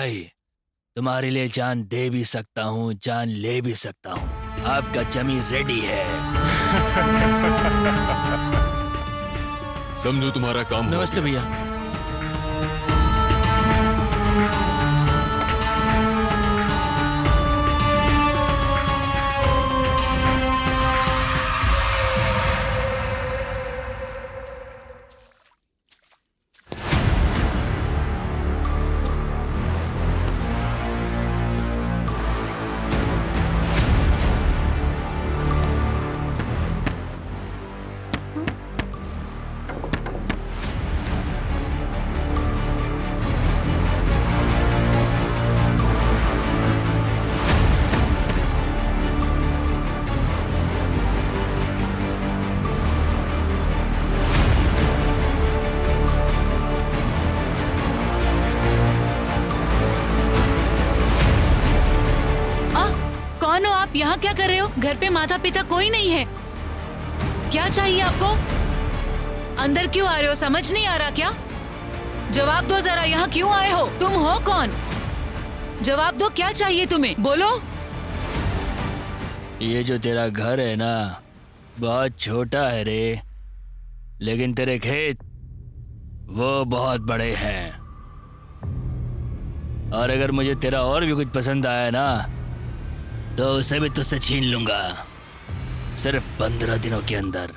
भाई, तुम्हारे लिए जान दे भी सकता हूँ, जान ले भी सकता हूँ। आपका जमीन रेडी है। समझो तुम्हारा काम हो नमस्ते गया। भैया। कौन हो आप? यहाँ क्या कर रहे हो? घर पे माता पिता कोई नहीं है। क्या चाहिए आपको? अंदर क्यों आ रहे हो? समझ नहीं आ रहा क्या? जवाब दो जरा, यहाँ क्यों आए हो? तुम हो कौन? जवाब दो, क्या चाहिए तुम्हें? बोलो। ये जो तेरा घर है ना, बहुत छोटा है रे, लेकिन तेरे खेत वो बहुत बड़े हैं। और अगर मुझे तेरा और भी कुछ पसंद आया ना, तो उसे भी तुझसे छीन लूंगा, सिर्फ 15 दिनों के अंदर।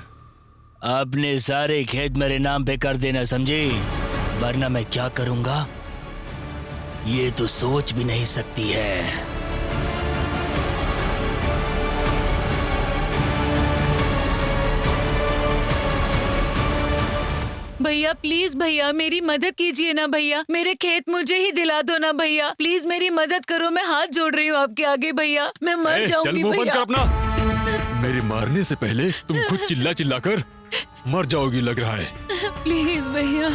अपने सारे खेत मेरे नाम पे कर देना, समझी? वरना मैं क्या करूंगा ये तो सोच भी नहीं सकती है। भैया प्लीज, भैया मेरी मदद कीजिए ना भैया, मेरे खेत मुझे ही दिला दो ना भैया, प्लीज मेरी मदद करो, मैं हाथ जोड़ रही हूँ आपके आगे भैया, मैं मर जाऊंगी चल मुंह बंद भैया। कर अपना। मेरे मारने से पहले तुम खुद चिल्ला चिल्ला कर मर जाओगी लग रहा है। प्लीज भैया।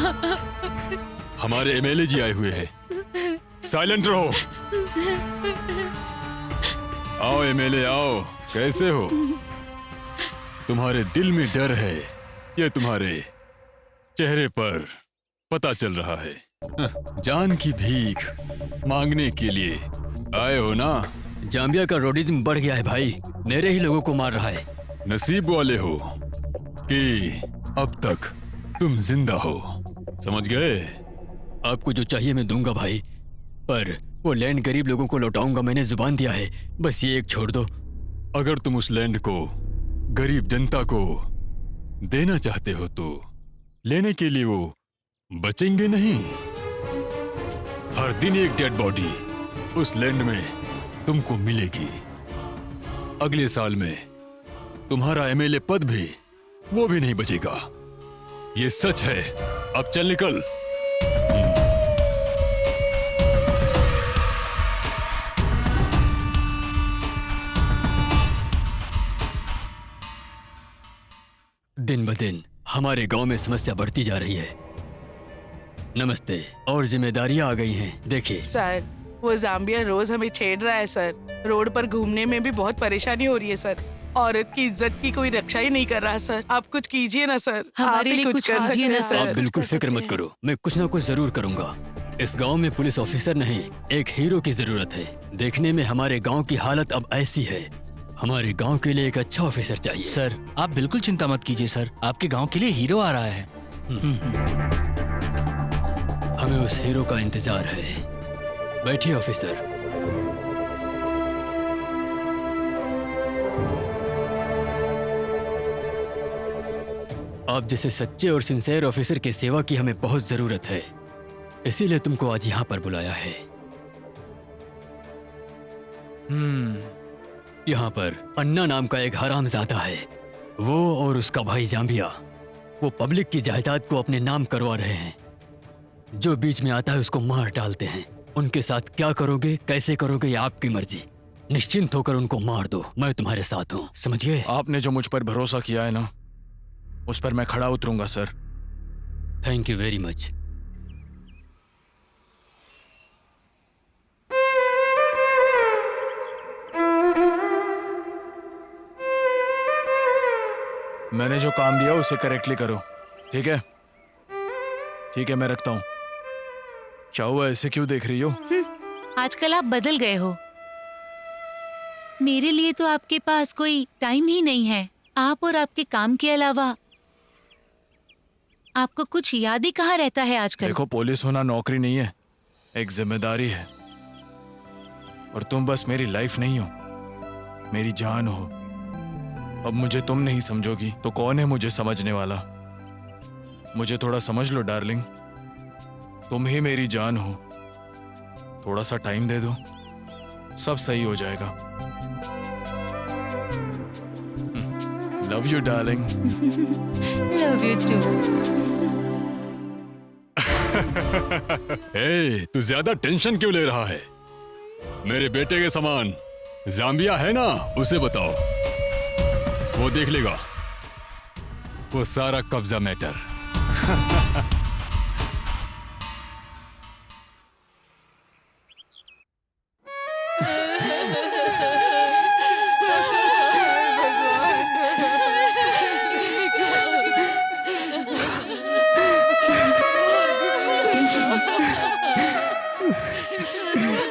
हमारे एमएलए जी आए हुए हैं, साइलेंट रहो। आओ एमएलए आओ, कैसे हो? तुम्हारे दिल में डर है, ये तुम्हारे चेहरे पर पता चल रहा है। जान की भीख मांगने के लिए आए हो ना? जाम्बिया का रोडिज्म बढ़ गया है भाई, मेरे ही लोगों को मार रहा है। नसीब वाले हो कि अब तक तुम जिंदा हो, समझ गए? आपको जो चाहिए मैं दूंगा भाई, पर वो लैंड गरीब लोगों को लौटाऊंगा, मैंने जुबान दिया है। बस ये एक छोड़ दो। अगर तुम उस लैंड को गरीब जनता को देना चाहते हो तो लेने के लिए वो बचेंगे नहीं। हर दिन एक डेड बॉडी उस लैंड में तुमको मिलेगी। अगले साल में तुम्हारा एमएलए पद भी वो भी नहीं बचेगा। ये सच है। अब चल निकल। दिन ब दिन हमारे गांव में समस्या बढ़ती जा रही है। नमस्ते। और जिम्मेदारियां आ गई हैं, देखिए। सर वो जाम्बिया रोज हमें छेड़ रहा है सर, रोड पर घूमने में भी बहुत परेशानी हो रही है सर, औरत की इज्जत की कोई रक्षा ही नहीं कर रहा सर, आप कुछ कीजिए ना सर, हमारे आप ही लिए कुछ कर कीजिए सकते ना हैं सर। आप बिल्कुल फिक्र मत करो, मैं कुछ ना कुछ जरूर करूंगा। इस गांव में पुलिस ऑफिसर नहीं, एक हीरो की जरूरत है। देखने में हमारे गांव की हालत अब ऐसी है, हमारे गांव के लिए एक अच्छा ऑफिसर चाहिए। सर आप बिल्कुल चिंता मत कीजिए सर, आपके गांव के लिए हीरो आ रहा है। हमें उस हीरो का इंतजार है। बैठिए ऑफिसर। आप जैसे सच्चे और सिंसियर ऑफिसर की सेवा की हमें बहुत जरूरत है, इसीलिए तुमको आज यहाँ पर बुलाया है। यहाँ पर अन्ना नाम का एक हरामजादा है, वो और उसका भाई जाम्बिया, वो पब्लिक की जायदाद को अपने नाम करवा रहे हैं। जो बीच में आता है उसको मार डालते हैं। उनके साथ क्या करोगे, कैसे करोगे, ये आपकी मर्जी। निश्चिंत होकर उनको मार दो, मैं तुम्हारे साथ हूँ, समझ गए? आपने जो मुझ पर भरोसा किया है ना, उस पर मैं खड़ा उतरूंगा sir. Thank you very much. मैंने जो काम दिया उसे करेक्टली करो, ठीक है? ठीक है, मैं रखता हूँ। क्या हुआ, ऐसे क्यों देख रही हो? आजकल आप बदल गए हो। मेरे लिए तो आपके पास कोई टाइम ही नहीं है। आप और आपके काम के अलावा आपको कुछ याद ही कहाँ रहता है आजकल। देखो, पुलिस होना नौकरी नहीं है, एक जिम्मेदारी है। और तुम बस मेरी लाइफ नहीं हो, मेरी जान हो। अब मुझे तुम नहीं समझोगी तो कौन है मुझे समझने वाला? मुझे थोड़ा समझ लो डार्लिंग, तुम ही मेरी जान हो। थोड़ा सा टाइम दे दो, सब सही हो जाएगा। Love you darling. Love you too. ए, तू ज्यादा टेंशन क्यों ले रहा है? मेरे बेटे के समान जाम्बिया है ना, उसे बताओ, वो देख लेगा वो सारा कब्जा मैटर।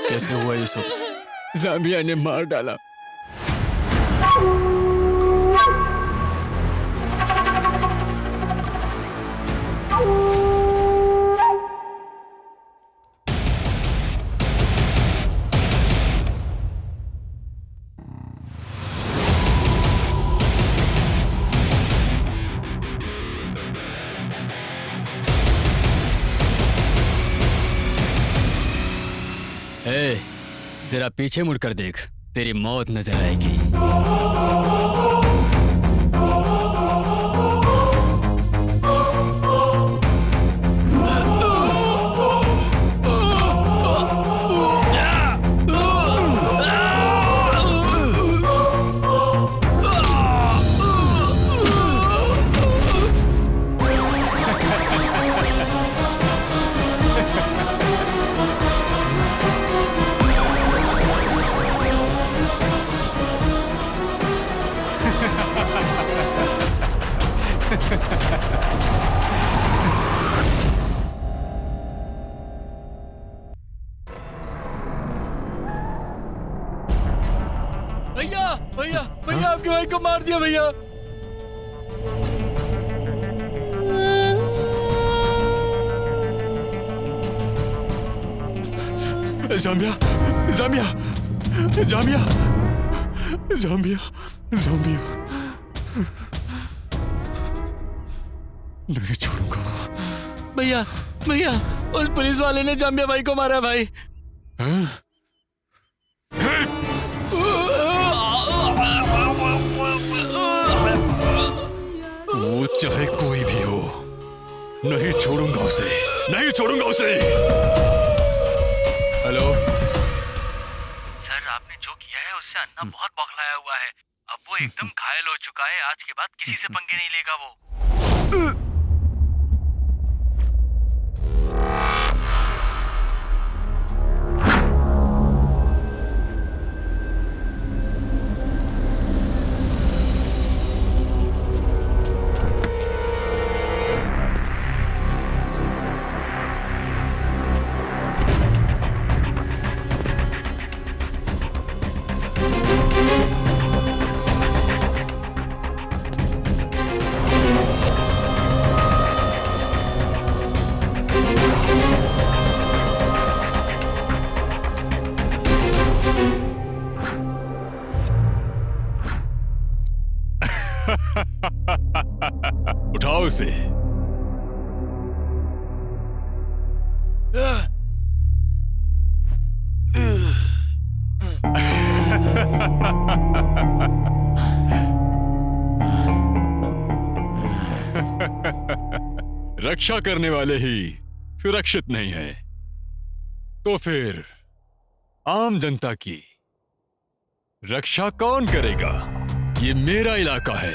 कैसे हुआ ये सब? जाम्बिया ने मार डाला। ए, जरा पीछे मुड़कर देख, तेरी मौत नजर आएगी। भैया भैया भैया, आपके भाई को मार दिया भैया। Zambia, Zambia, Zambia, Zambia, Zambia, नहीं छोड़ूंगा। भैया भैया, उस पुलिस वाले ने जाम्बिया भाई को मारा भाई। हाँ? वो चाहे कोई भी हो, नहीं छोड़ूंगा उसे, नहीं छोड़ूंगा उसे। हेलो, सर, आपने जो किया है उससे अन्ना बहुत बौखलाया हुआ है। अब वो एकदम घायल हो चुका है। आज के बाद किसी से पंगे नहीं लेगा वो। उठाओ उसे। रक्षा करने वाले ही सुरक्षित नहीं है, तो फिर आम जनता की रक्षा कौन करेगा? ये मेरा इलाका है,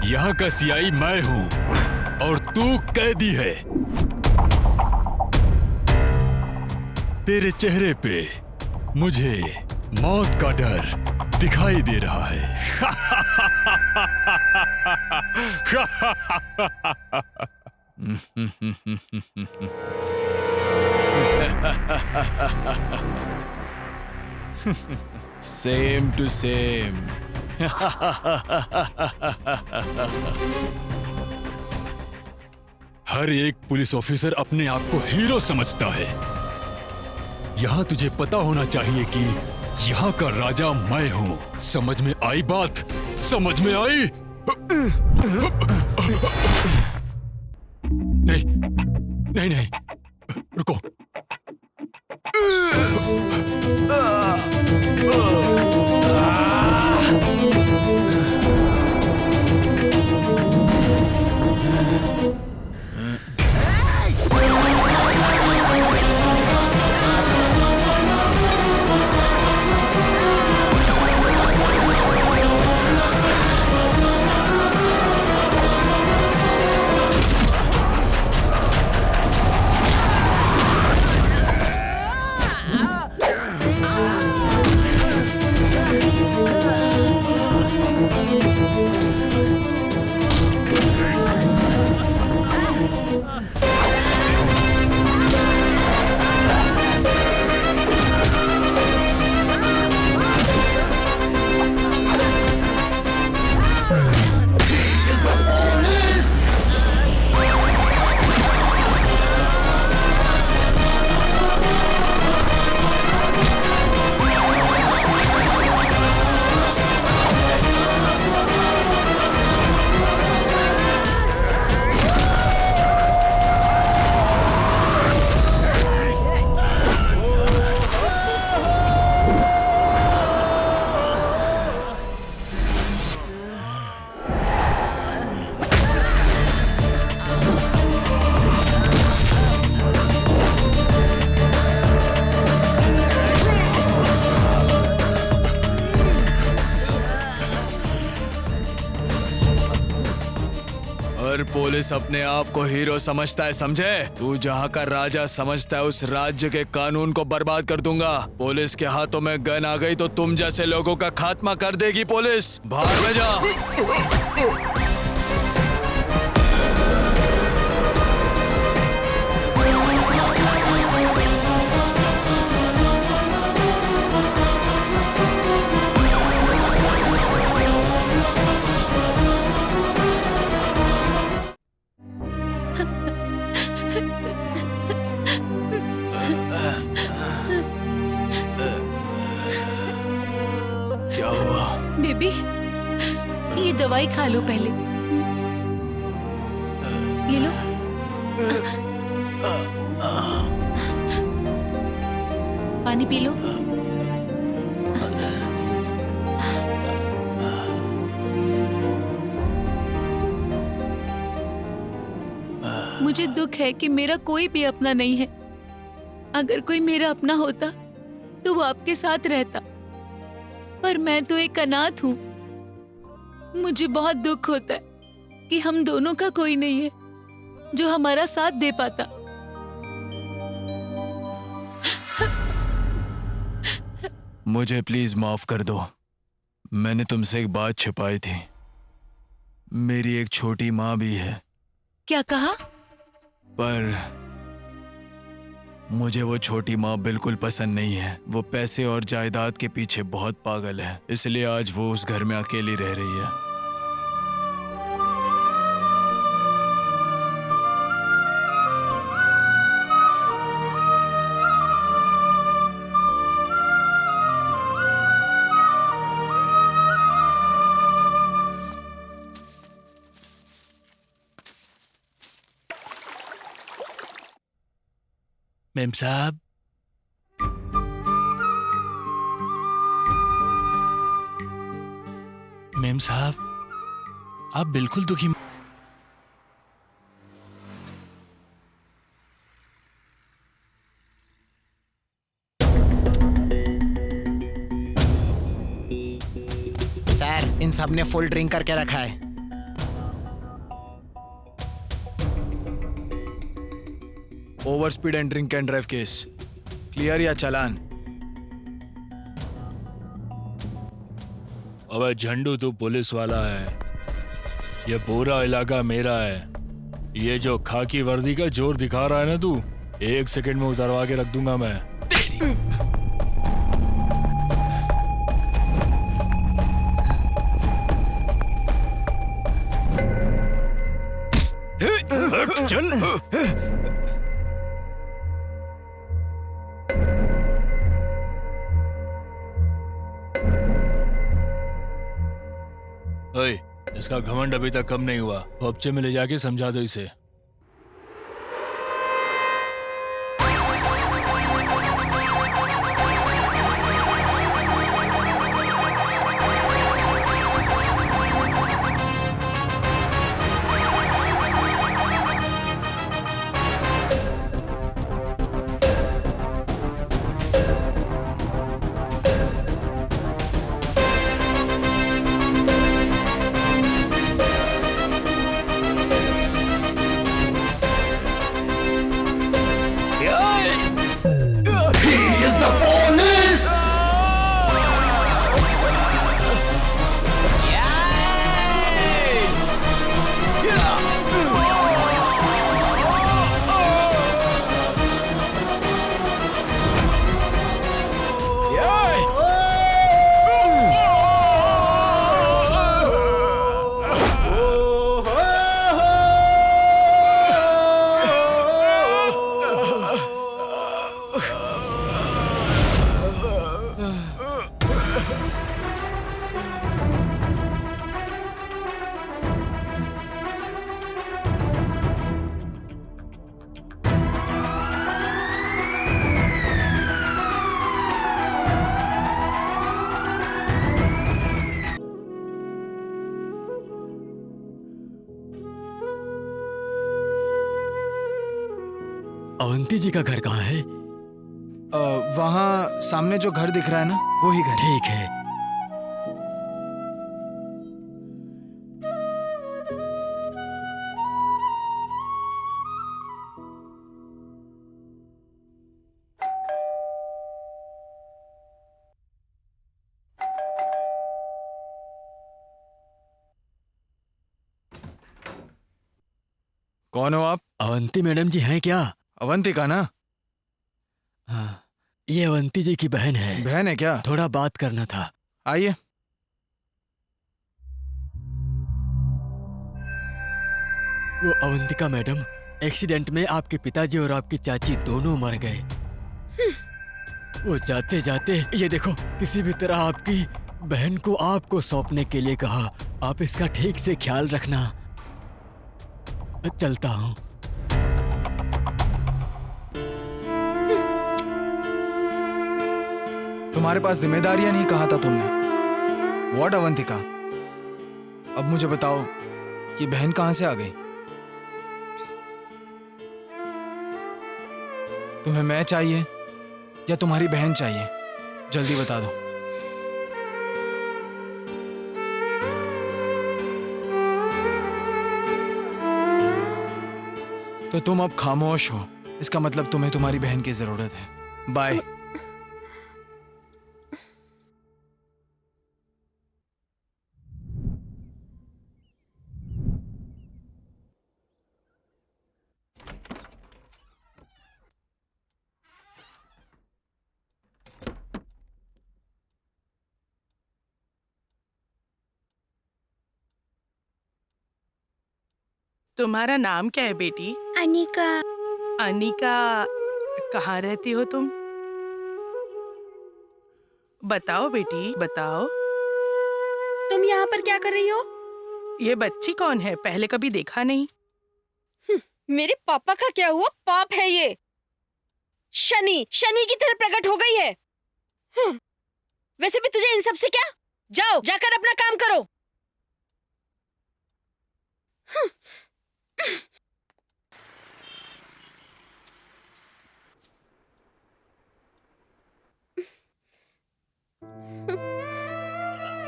यहां का सीआई मैं हूं और तू कैदी है। तेरे चेहरे पे मुझे मौत का डर दिखाई दे रहा है। Same to same. हर एक पुलिस ऑफिसर अपने आप को हीरो समझता है। यहाँ तुझे पता होना चाहिए कि यहाँ का राजा मैं हूँ। समझ में आई बात? समझ में आई? नहीं नहीं नहीं, रुको। पुलिस अपने आप को हीरो समझता है, समझे? तू जहाँ का राजा समझता है उस राज्य के कानून को बर्बाद कर दूंगा। पुलिस के हाथों में गन आ गई तो तुम जैसे लोगों का खात्मा कर देगी पुलिस। बाहर में जा। क्या हुआ? बेबी, ये दवाई खा लो पहले। ये लो। पानी पी लो। मुझे दुख है कि मेरा कोई भी अपना नहीं है। अगर कोई मेरा अपना होता तो वो आपके साथ रहता, पर मैं तो एक अनाथ हूँ। मुझे बहुत दुख होता है कि हम दोनों का कोई नहीं है जो हमारा साथ दे पाता। मुझे प्लीज माफ कर दो। मैंने तुमसे एक बात छिपाई थी। मेरी एक छोटी माँ भी है। क्या कहा? पर मुझे वो छोटी माँ बिल्कुल पसंद नहीं है। वो पैसे और जायदाद के पीछे बहुत पागल है, इसलिए आज वो उस घर में अकेली रह रही है। मेम साहब, मेम साहब, आप बिल्कुल दुखी सर, इन सब ने फुल ड्रिंक करके रखा है। Over speed and drink and drive case clear या चालान? अबे झंडू, तू पुलिस वाला है। ये पूरा इलाका मेरा है। ये जो खाकी वर्दी का जोर दिखा रहा है ना तू, 1 सेकंड में उतरवा के रख दूंगा मैं। चल। ओए, इसका घमंड अभी तक कम नहीं हुआ। बच्चे में ले जाके समझा दो इसे। अवंती जी का घर कहाँ है? वहाँ सामने जो घर दिख रहा है ना, वो ही घर है। ठीक है। कौन हो आप? अवंती मैडम जी हैं क्या? अवंतिका ना? हाँ, ये अवंती जी की बहन है। बहन है क्या? थोड़ा बात करना था। आइए। वो अवंतिका मैडम, एक्सीडेंट में आपके पिताजी और आपकी चाची दोनों मर गए। वो जाते जाते ये देखो, किसी भी तरह आपकी बहन को आपको सौंपने के लिए कहा। आप इसका ठीक से ख्याल रखना। चलता हूँ। तुम्हारे पास जिम्मेदारियां नहीं कहा था तुमने। व्हाट अवंतिका? अब मुझे बताओ कि बहन कहां से आ गई? तुम्हें मैं चाहिए या तुम्हारी बहन चाहिए? जल्दी बता दो। तो तुम अब खामोश हो, इसका मतलब तुम्हें तुम्हारी बहन की जरूरत है। बाय। तुम्हारा नाम क्या है बेटी? अनिका। अनिका, कहाँ रहती हो तुम? बताओ बेटी, बताओ। तुम यहाँ पर क्या कर रही हो? ये बच्ची कौन है? पहले कभी देखा नहीं। मेरे पापा का क्या हुआ? पाप है ये। शनि शनि की तरह प्रकट हो गई है। वैसे भी तुझे इन सब से क्या? जाओ, जाकर अपना काम करो।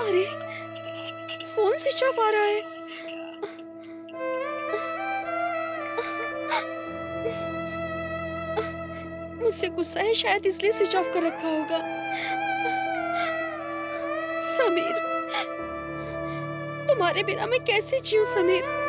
अरे, फोन स्विच ऑफ आ रहा है। मुझसे गुस्सा है शायद, इसलिए स्विच ऑफ कर रखा होगा। समीर, तुम्हारे बिना मैं कैसे जीऊं समीर?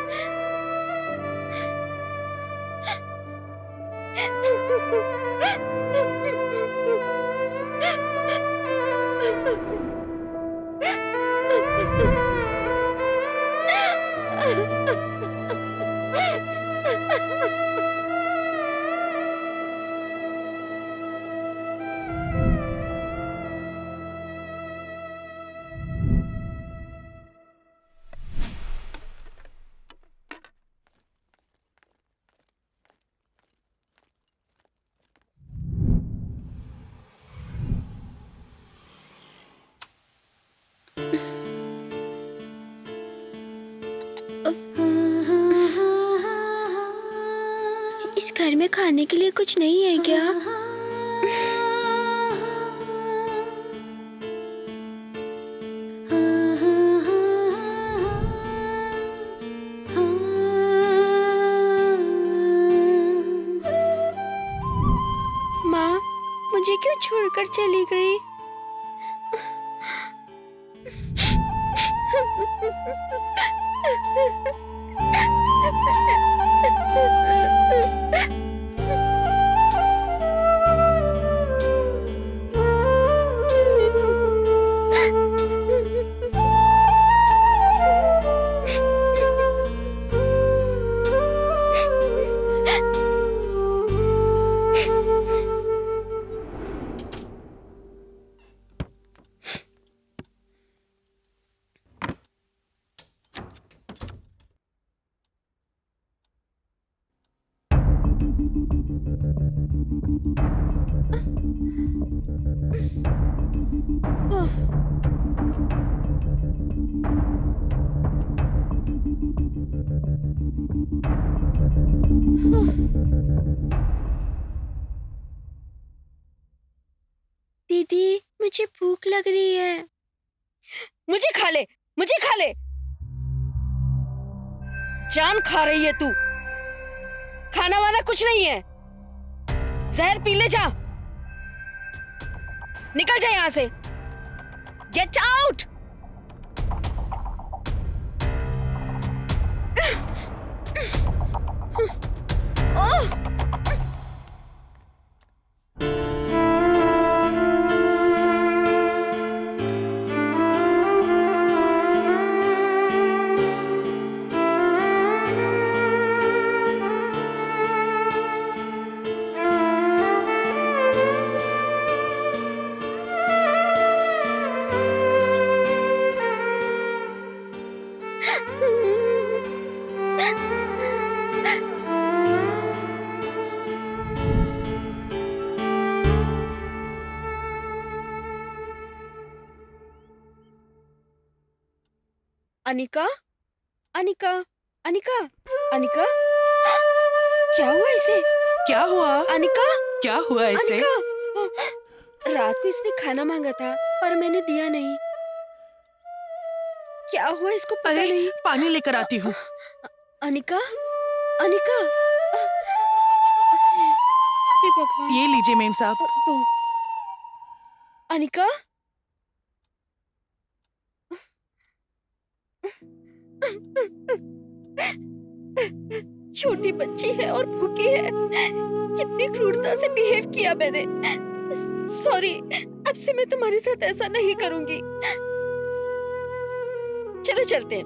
घर में खाने के लिए कुछ नहीं है क्या? माँ मुझे क्यों छोड़कर चली गई? दीदी मुझे भूख लग रही है। मुझे खा ले, मुझे खा ले। जान खा रही है तू। खाना वाना कुछ नहीं है। जहर पी ले जा। निकल जा यहां से। Get out. अनिका, अनिका, अनिका, अनिका, क्या हुआ इसे? क्या हुआ? अनिका, क्या हुआ इसे? अनिका, रात को इसने खाना मांगा था पर मैंने दिया नहीं। क्या हुआ इसको पता अरे नहीं। पानी लेकर आती हूँ। अनिका, अनिका, हे भगवान। ये लीजिए मेम साहब। दो। अनिका, छोटी बच्ची है और भूखी है। कितनी क्रूरता से बिहेव किया मैंने। सॉरी, अब से मैं तुम्हारे साथ ऐसा नहीं करूंगी। चलो चलते हैं।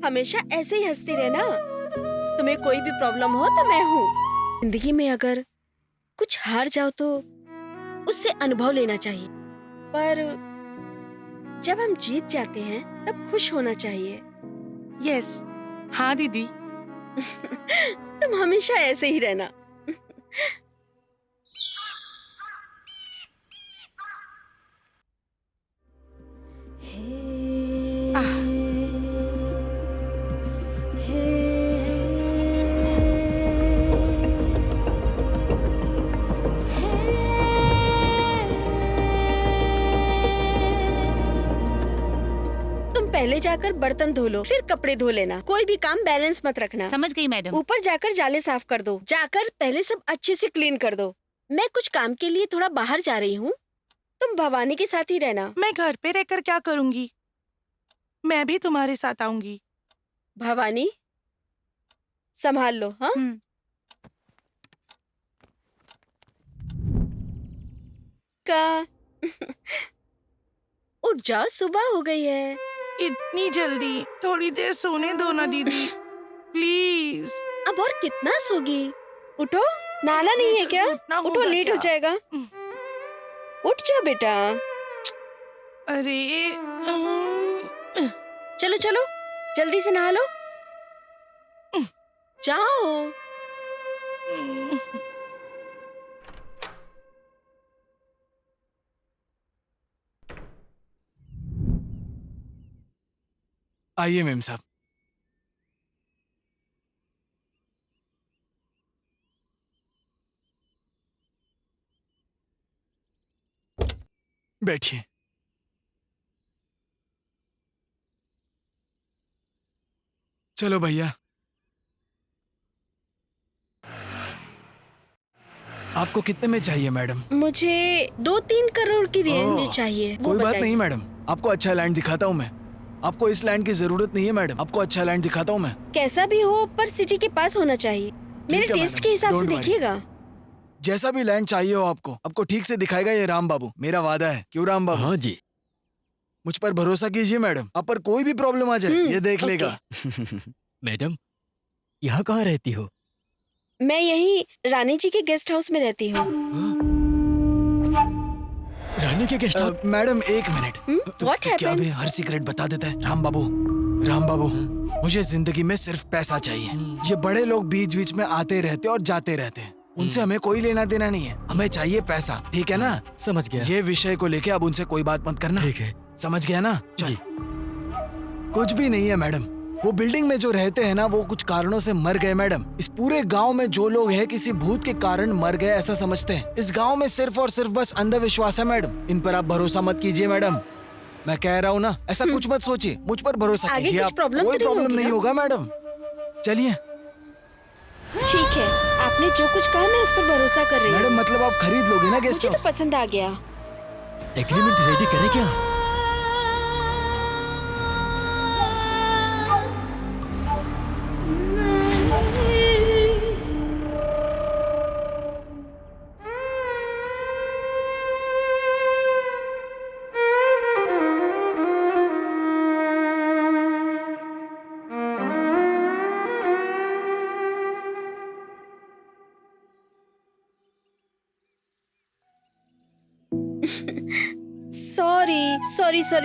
हमेशा ऐसे ही हंसती रहना। तुम्हें कोई भी प्रॉब्लम हो तो मैं हूँ। जिंदगी में अगर कुछ हार जाओ तो उससे अनुभव लेना चाहिए, पर जब हम जीत जाते हैं तब खुश होना चाहिए। यस, हाँ दीदी। तुम हमेशा ऐसे ही रहना। पहले जाकर बर्तन धो लो, फिर कपड़े धो लेना। कोई भी काम बैलेंस मत रखना। समझ गई मैडम। ऊपर जाकर जाले साफ कर दो। जाकर पहले सब अच्छे से क्लीन कर दो। मैं कुछ काम के लिए थोड़ा बाहर जा रही हूँ, तुम भवानी के साथ ही रहना। मैं घर पे रहकर क्या करूँगी? मैं भी तुम्हारे साथ आऊंगी। भवानी, संभाल लो। हाँ, का उठ जाओ, सुबह हो गई है। इतनी जल्दी? थोड़ी देर सोने दो ना दीदी, प्लीज। अब और कितना सोगी? उठो, नाना नहीं है क्या? उठो, लेट हो जाएगा। उठ जाओ बेटा। अरे चलो चलो, जल्दी से नहा लो। जाओ। आइए मेम साहब। बैठिए। चलो भैया, आपको कितने में चाहिए मैडम? मुझे 2-3 करोड़ की रेंज में चाहिए। वो कोई बात बताइए। नहीं मैडम, आपको अच्छा लैंड दिखाता हूँ मैं। आपको इस लैंड की जरूरत नहीं है मैडम, आपको अच्छा लैंड दिखाता हूँ मैं। कैसा भी हो पर सिटी के पास होना चाहिए, मेरे है टेस्ट मैडम, के हिसाब से don't worry। देखिएगा। जैसा भी लैंड चाहिए हो आपको ठीक से दिखाएगा ये राम बाबू, मेरा वादा है। क्यों राम बाबू? हाँ जी। मुझ पर भरोसा कीजिए मैडम, आप पर कोई भी प्रॉब्लम आ जाए ये देख ओके। लेगा। मैडम, यहाँ कहाँ रहती हो? मैं यही रानी जी के गेस्ट हाउस में रहती हूँ। रानी के गेस्ट हाउस? मैडम एक मिनट। What क्या happened? भी हर सीक्रेट बता देता है? राम बाबू, राम बाबू, मुझे जिंदगी में सिर्फ पैसा चाहिए। ये बड़े लोग बीच बीच में आते रहते और जाते रहते हैं, उनसे हमें कोई लेना देना नहीं है, हमें चाहिए पैसा, ठीक है ना? समझ गया। ये विषय को लेके अब उनसे कोई बात मत करना। ठीक है। समझ गया ना? चल। जी। कुछ भी नहीं है मैडम, वो बिल्डिंग में जो रहते हैं ना वो कुछ कारणों से मर गए मैडम। इस पूरे गांव में जो लोग हैं किसी भूत के कारण मर गए ऐसा समझते हैं। इस गांव में सिर्फ और सिर्फ बस अंधविश्वास है मैडम, इन पर आप भरोसा मत कीजिए मैडम। मैं कह रहा हूँ ना, ऐसा कुछ मत सोचिए, मुझ पर भरोसा आगे कीजिए कुछ आप। प्रॉब्लम कोई तो नहीं प्रॉब्लम होगी नहीं ना? होगा मैडम। चलिए ठीक है, आपने जो कुछ कहा मैं उस पर भरोसा कर रही हूँ। मैडम, मतलब आप खरीद लोगे ना गेस्ट मुझे तो हाउस? पसंद आ गया। एग्रीमेंट रेडी करें क्या?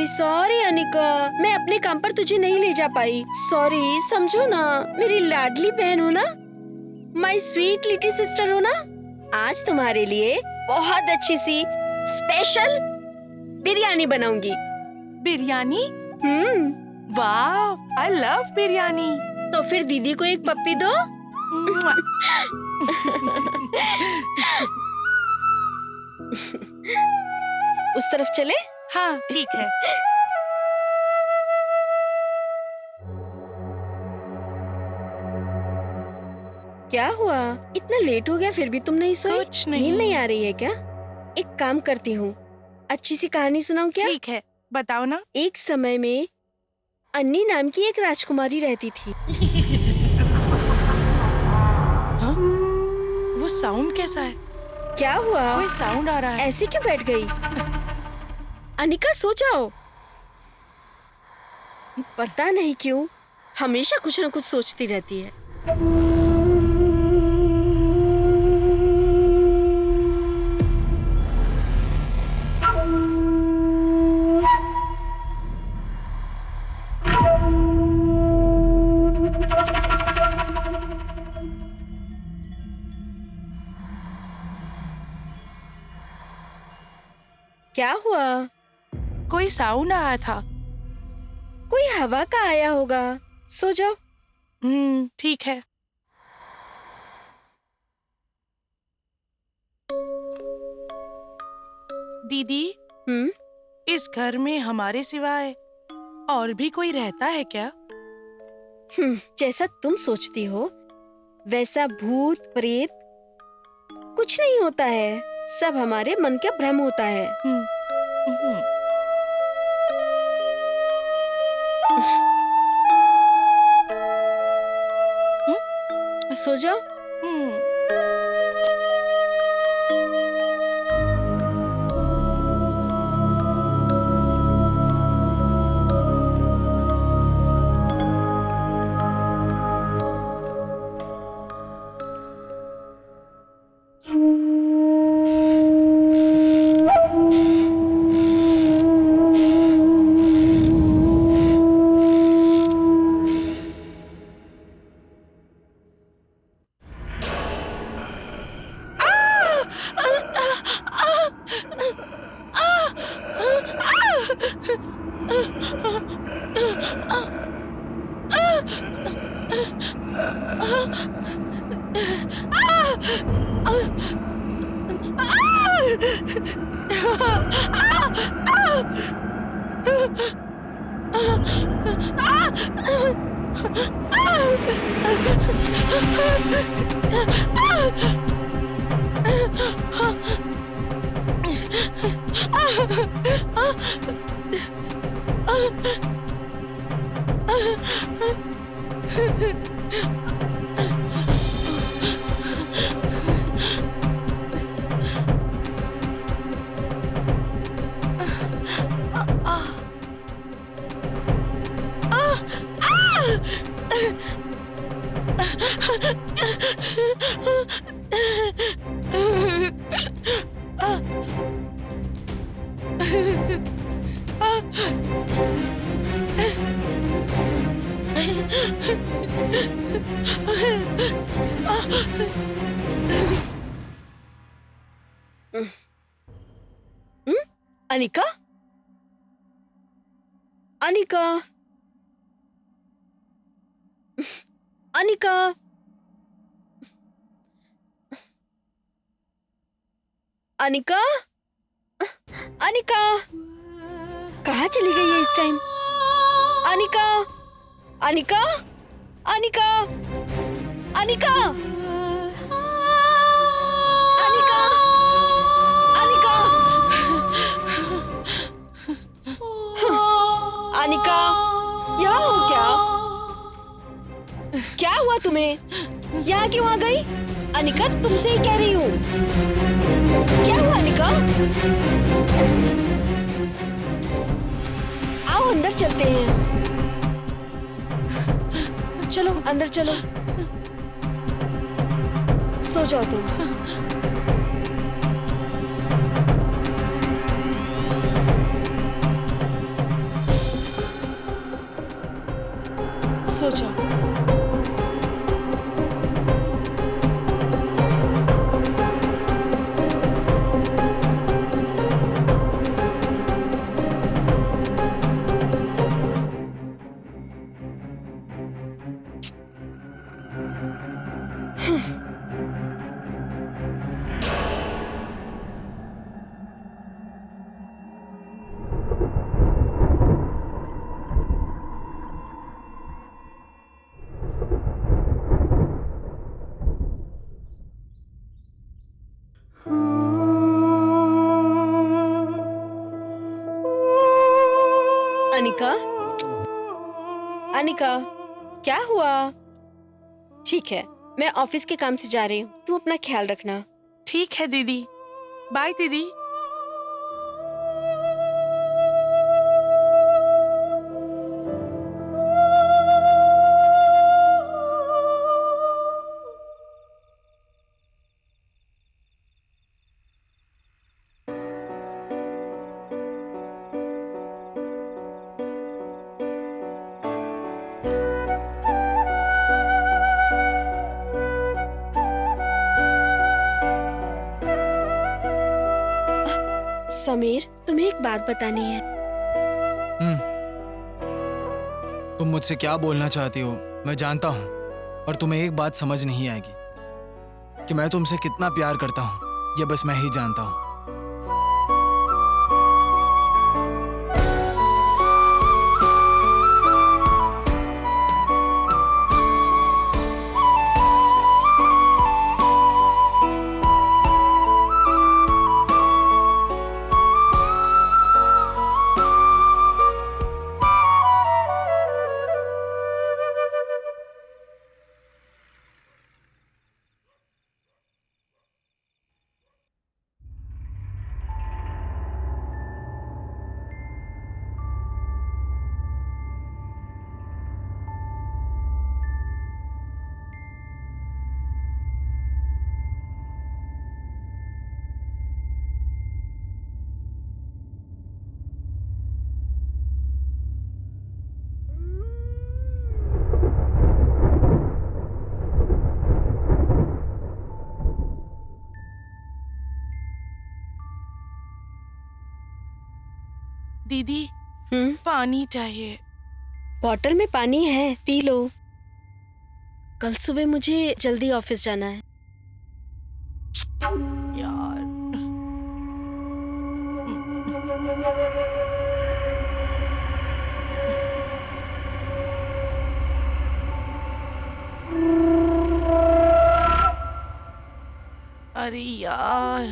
सॉरी अनिका, मैं अपने काम पर तुझे नहीं ले जा पाई। सॉरी, समझो ना, मेरी लाडली बहन हो ना, माय स्वीट लिटिल सिस्टर हो ना। आज तुम्हारे लिए बहुत अच्छी सी स्पेशल बिरयानी बनाऊंगी। बिरयानी? वाह, आई लव बिरयानी। तो फिर दीदी को एक पप्पी दो। उस तरफ चले? हाँ ठीक है। क्या हुआ, इतना लेट हो गया फिर भी तुम नहीं सोई? कुछ नहीं। नींद नहीं आ रही है क्या? एक काम करती हूँ, अच्छी सी कहानी सुनाऊं क्या? ठीक है, बताओ ना। एक समय में अन्नी नाम की एक राजकुमारी रहती थी। हाँ? वो साउंड कैसा है? क्या हुआ, कोई साउंड आ रहा है। ऐसे क्यों बैठ गई? अनिका सो जाओ। पता नहीं क्यों हमेशा कुछ न कुछ सोचती रहती है। क्या हुआ? कोई साउंड आया था। कोई हवा का आया होगा, सो जाओ। ठीक है। दीदी, इस घर में हमारे सिवाय और भी कोई रहता है क्या? जैसा तुम सोचती हो वैसा भूत प्रेत कुछ नहीं होता है, सब हमारे मन का भ्रम होता है। सो जाओ। अनिका, अनिका, अनिका, अनिका, अनिका, कहाँ चली गई है इस टाइम? अनिका, अनिका, अनिका, अनिका, अनिका, अनिका, अनिका, यहाँ हो क्या? क्या हुआ तुम्हें? यहाँ क्यों आ गई? अनिका, तुमसे ही कह रही हूँ। क्या हुआ अनिका? आओ अंदर चलते हैं। चलो अंदर चलो। सो जाओ तुम। सो जाओ। अनिका, अनिका, क्या हुआ? ठीक है, मैं ऑफिस के काम से जा रही हूँ, तू अपना ख्याल रखना। ठीक है दीदी। बाय दीदी। समीर, तुम्हें एक बात बतानी है। तुम मुझसे क्या बोलना चाहती हो मैं जानता हूँ, और तुम्हें एक बात समझ नहीं आएगी कि मैं तुमसे कितना प्यार करता हूँ। ये बस मैं ही जानता हूँ। दीदी, पानी चाहिए। बॉटल में पानी है, पी लो। कल सुबह मुझे जल्दी ऑफिस जाना है। यार, अरे यार,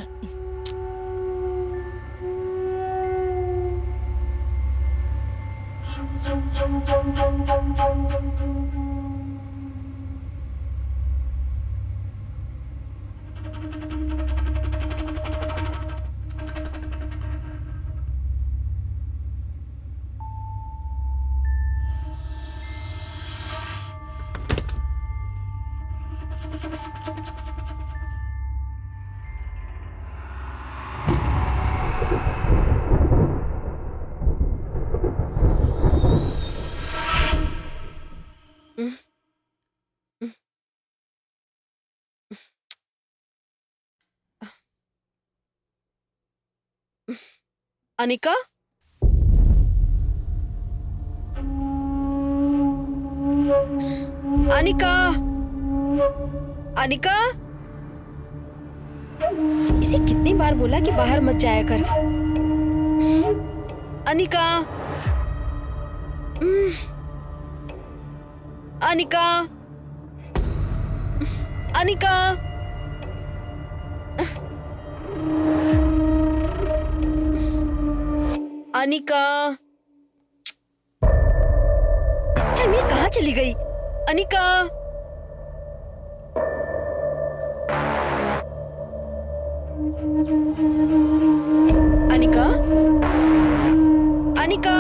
अनिका, अनिका, अनिका, इसे कितनी बार बोला कि बाहर मत जाया कर। अनिका, अनिका, अनिका, अनिका, इस टाइम ये कहाँ चली गई? अनिका, अनिका, अनिका,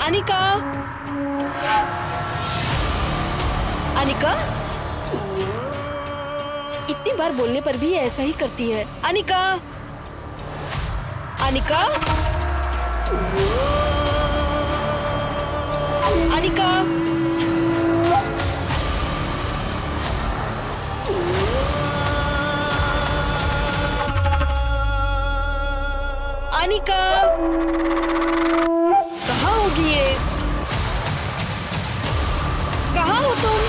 अनिका, अनिका, इतनी बार बोलने पर भी ये ऐसा ही करती है। अनिका, अनिका, अनिका, अनिका, कहाँ होगी ये? कहाँ हो तुम?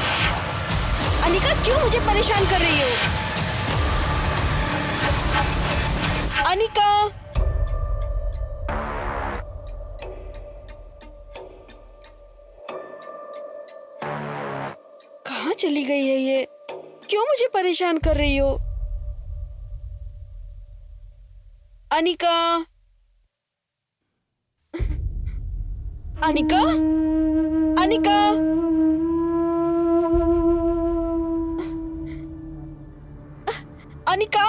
अनिका, क्यों मुझे परेशान कर रही हो? अनिका, कहाँ चली गई है ये? क्यों मुझे परेशान कर रही हो? अनिका, अनिका, अनिका, अनिका,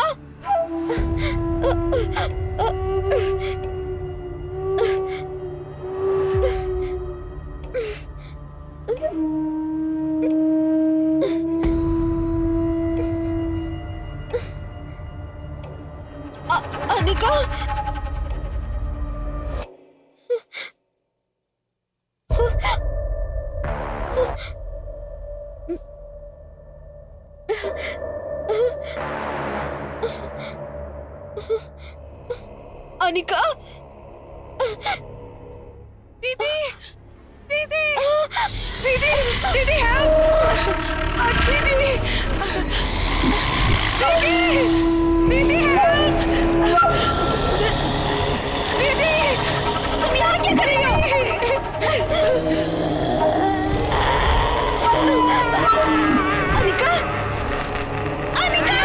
अनिका, अनिका, दीदी, दीदी, दीदी, दीदी, हेल्प! दीदी, दीदी, दीदी, हेल्प! दीदी, तुम यहाँ क्या कर रही हो? अनिका, अनिका, अनिका,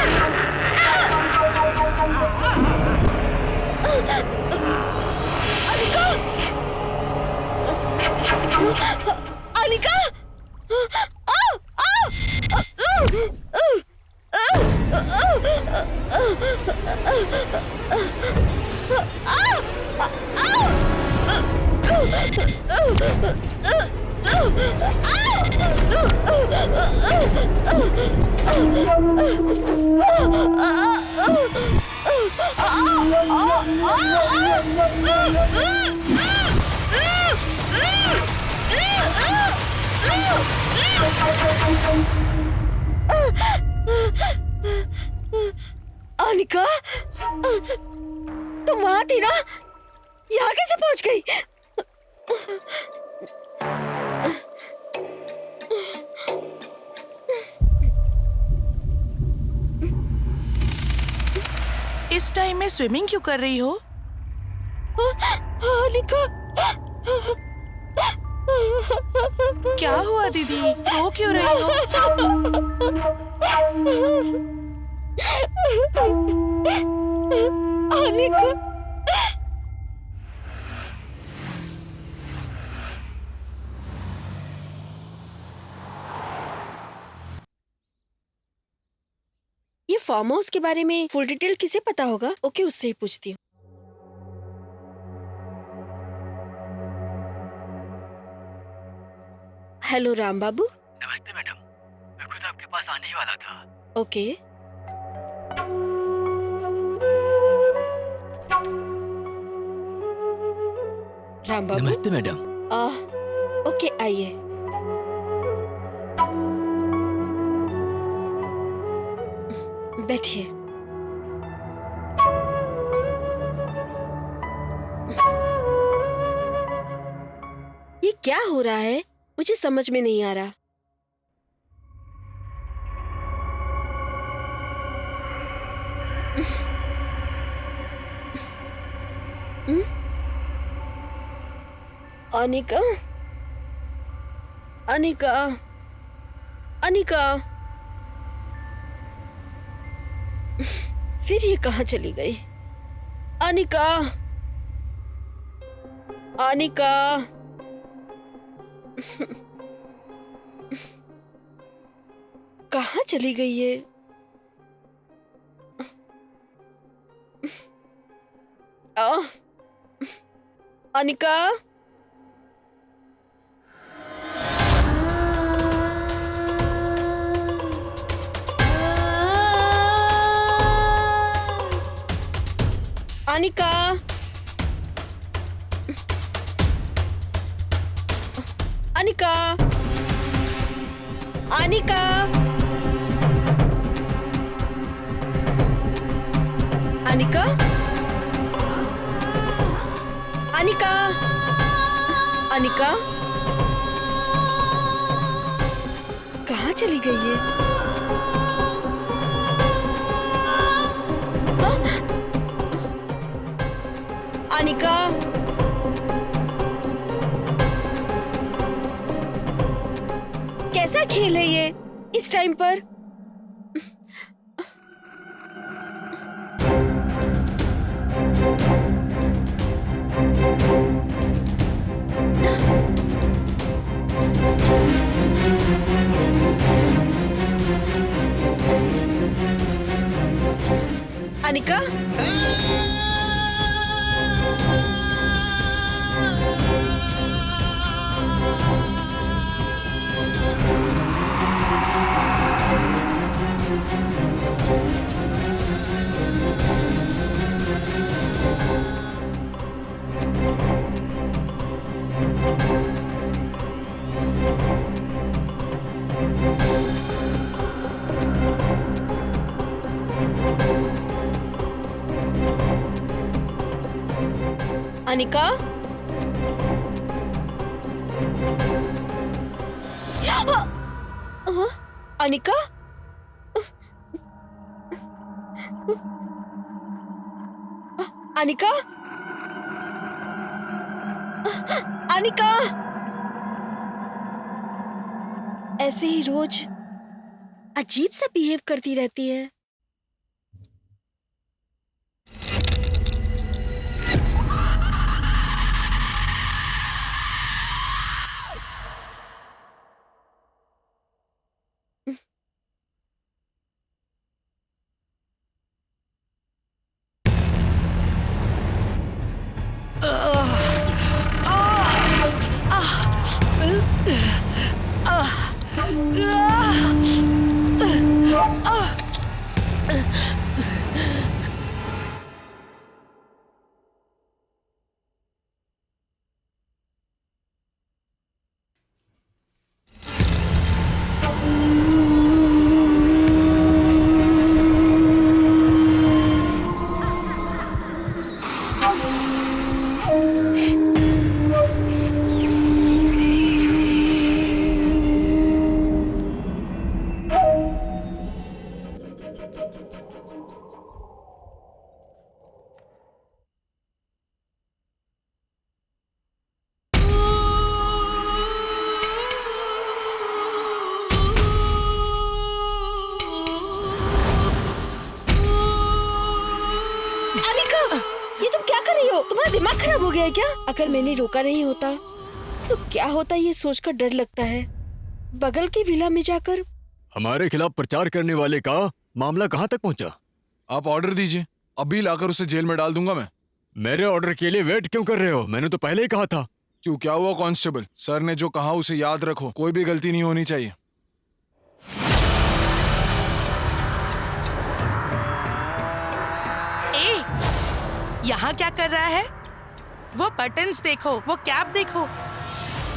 अनिका, तुम वहां थी ना? यहाँ कैसे पहुंच गई? इस टाइम में स्विमिंग क्यों कर रही हो? अनिका, क्या हुआ दीदी, रो क्यों रही हो? अनिका, ये फार्म हाउस के बारे में फुल डिटेल किसे पता होगा? ओके, उससे ही पूछती हूँ। हेलो राम बाबू। नमस्ते मैडम, मैं खुद आपके पास आने ही वाला था। ओके, राम बाबू। नमस्ते मैडम। ओके, आइए। बैठिए। ये क्या हो रहा है? मुझे समझ में नहीं आ रहा। अनिका, अनिका, अनिका, फिर ये कहाँ चली गई? अनिका, अनिका, कहाँ चली गई ये? अनिका, अनिका, अनिका, अनिका, अनिका, अनिका, अनिका, कहाँ चली गई है? हाँ? अनिका, कैसा खेल है ये इस टाइम पर? अनिका, अनिका, अनिका, अनिका, अनिका, ऐसे ही रोज अजीब सा बिहेव करती रहती है। गया क्या? अगर मैंने रोका नहीं होता तो क्या होता ये सोचकर डर लगता है। बगल की विला में जाकर हमारे खिलाफ प्रचार करने वाले का मामला कहाँ तक पहुँचा? आप ऑर्डर दीजिए, अभी लाकर उसे जेल में डाल दूंगा मैं। मेरे ऑर्डर के लिए वेट क्यों कर रहे हो? मैंने तो पहले ही कहा था। क्यों, क्या हुआ कांस्टेबल? सर ने जो कहा उसे याद रखो, कोई भी गलती नहीं होनी चाहिए। यहाँ क्या कर रहा है? वो बटन्स देखो, वो कैप देखो।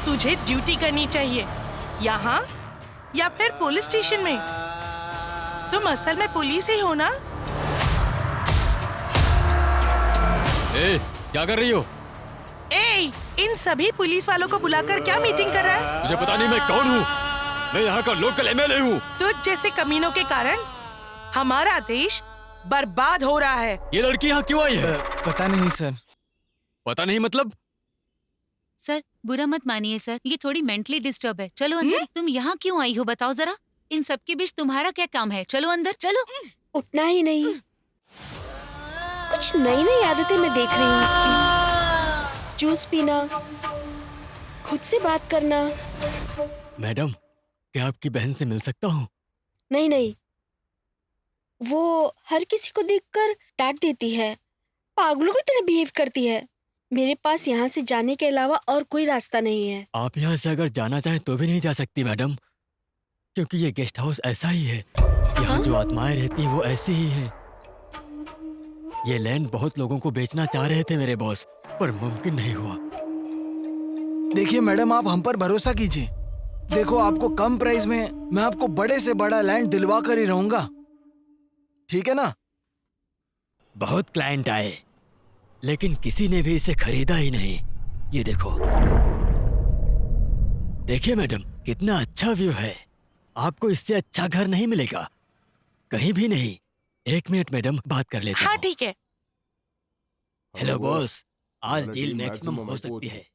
तुझे ड्यूटी करनी चाहिए यहाँ या फिर पुलिस स्टेशन में। तुम असल में पुलिस ही हो ना? ए, क्या कर रही हो? इन सभी पुलिस वालों को बुलाकर क्या मीटिंग कर रहा है? मुझे पता नहीं मैं कौन हूँ। मैं यहाँ का लोकल एमएलए हूँ। तुझ जैसे कमीनों के कारण हमारा देश बर्बाद हो रहा है। ये लड़की यहाँ क्यों आई है? पता नहीं सर। पता नहीं मतलब? सर बुरा मत मानिए सर, ये थोड़ी मेंटली डिस्टर्ब है। चलो अंदर। तुम यहाँ क्यों आई हो बताओ जरा? इन सब के बीच तुम्हारा क्या काम है? चलो अंदर चलो। उठना ही नहीं। कुछ नई नई आदतें मैं देख रही हूँ इसकी। जूस पीना, खुद से बात करना। मैडम, क्या आपकी बहन से मिल सकता हूँ? नहीं नहीं, वो हर किसी को देखकर डांट देती है, पागलों की तरह बिहेव करती है। मेरे पास यहाँ से जाने के अलावा और कोई रास्ता नहीं है। आप यहाँ से अगर जाना चाहें तो भी नहीं जा सकती मैडम, क्योंकि ये गेस्ट हाउस ऐसा ही है। यहाँ जो आत्माएं रहती हैं वो ऐसी ही है। ये लैंड बहुत लोगों को बेचना चाह रहे थे मेरे बॉस, पर मुमकिन नहीं हुआ। देखिए मैडम, आप हम पर भरोसा कीजिए। देखो, आपको कम प्राइस में मैं आपको बड़े से बड़ा लैंड दिलवा कर ही रहूंगा, ठीक है ना? बहुत क्लाइंट आए, लेकिन किसी ने भी इसे खरीदा ही नहीं। ये देखो, देखिए मैडम, कितना अच्छा व्यू है। आपको इससे अच्छा घर नहीं मिलेगा, कहीं भी नहीं। एक मिनट मैडम, बात कर लेते हैं। हाँ ठीक है। हेलो बॉस, आज डील मैक्सिमम हो सकती है।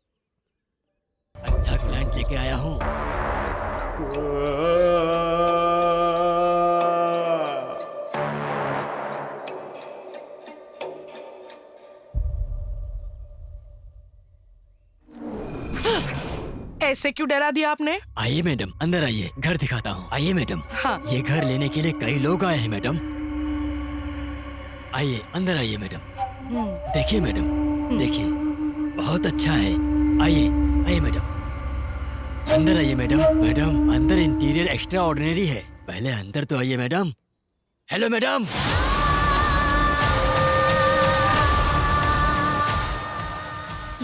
अच्छा क्लाइंट लेके आया हूँ। ऐसे क्यों डरा दिया आपने? आइए मैडम, अंदर आइए, घर दिखाता हूँ। आइए मैडम। हाँ। ये घर लेने के लिए कई लोग आए हैं मैडम। आइए, अंदर आइए मैडम। देखिए मैडम, देखिए, बहुत अच्छा है। आइए आइए मैडम, अंदर आइए मैडम। मैडम, अंदर इंटीरियर एक्स्ट्रा ऑर्डिनरी है। पहले अंदर तो आइए मैडम। Hello madam.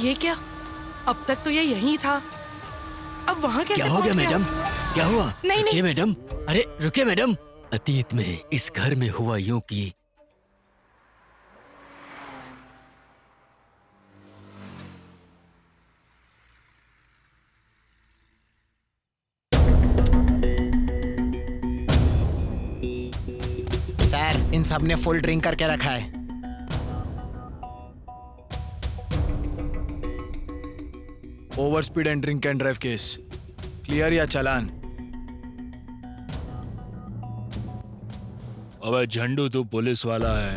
ये क्या? अब तक तो ये यहीं था, अब वहाँ कैसे क्या हो गया पहुँच मैडम? क्या हुआ? नहीं, रुकिए मैडम। अरे रुकिए मैडम। अतीत में इस घर में हुआ यूं कि सर, इन सब ने फुल ड्रिंक करके रखा है। Over speed and drink and drive case clear या चालान? अबे झंडू, तू पुलिस वाला है,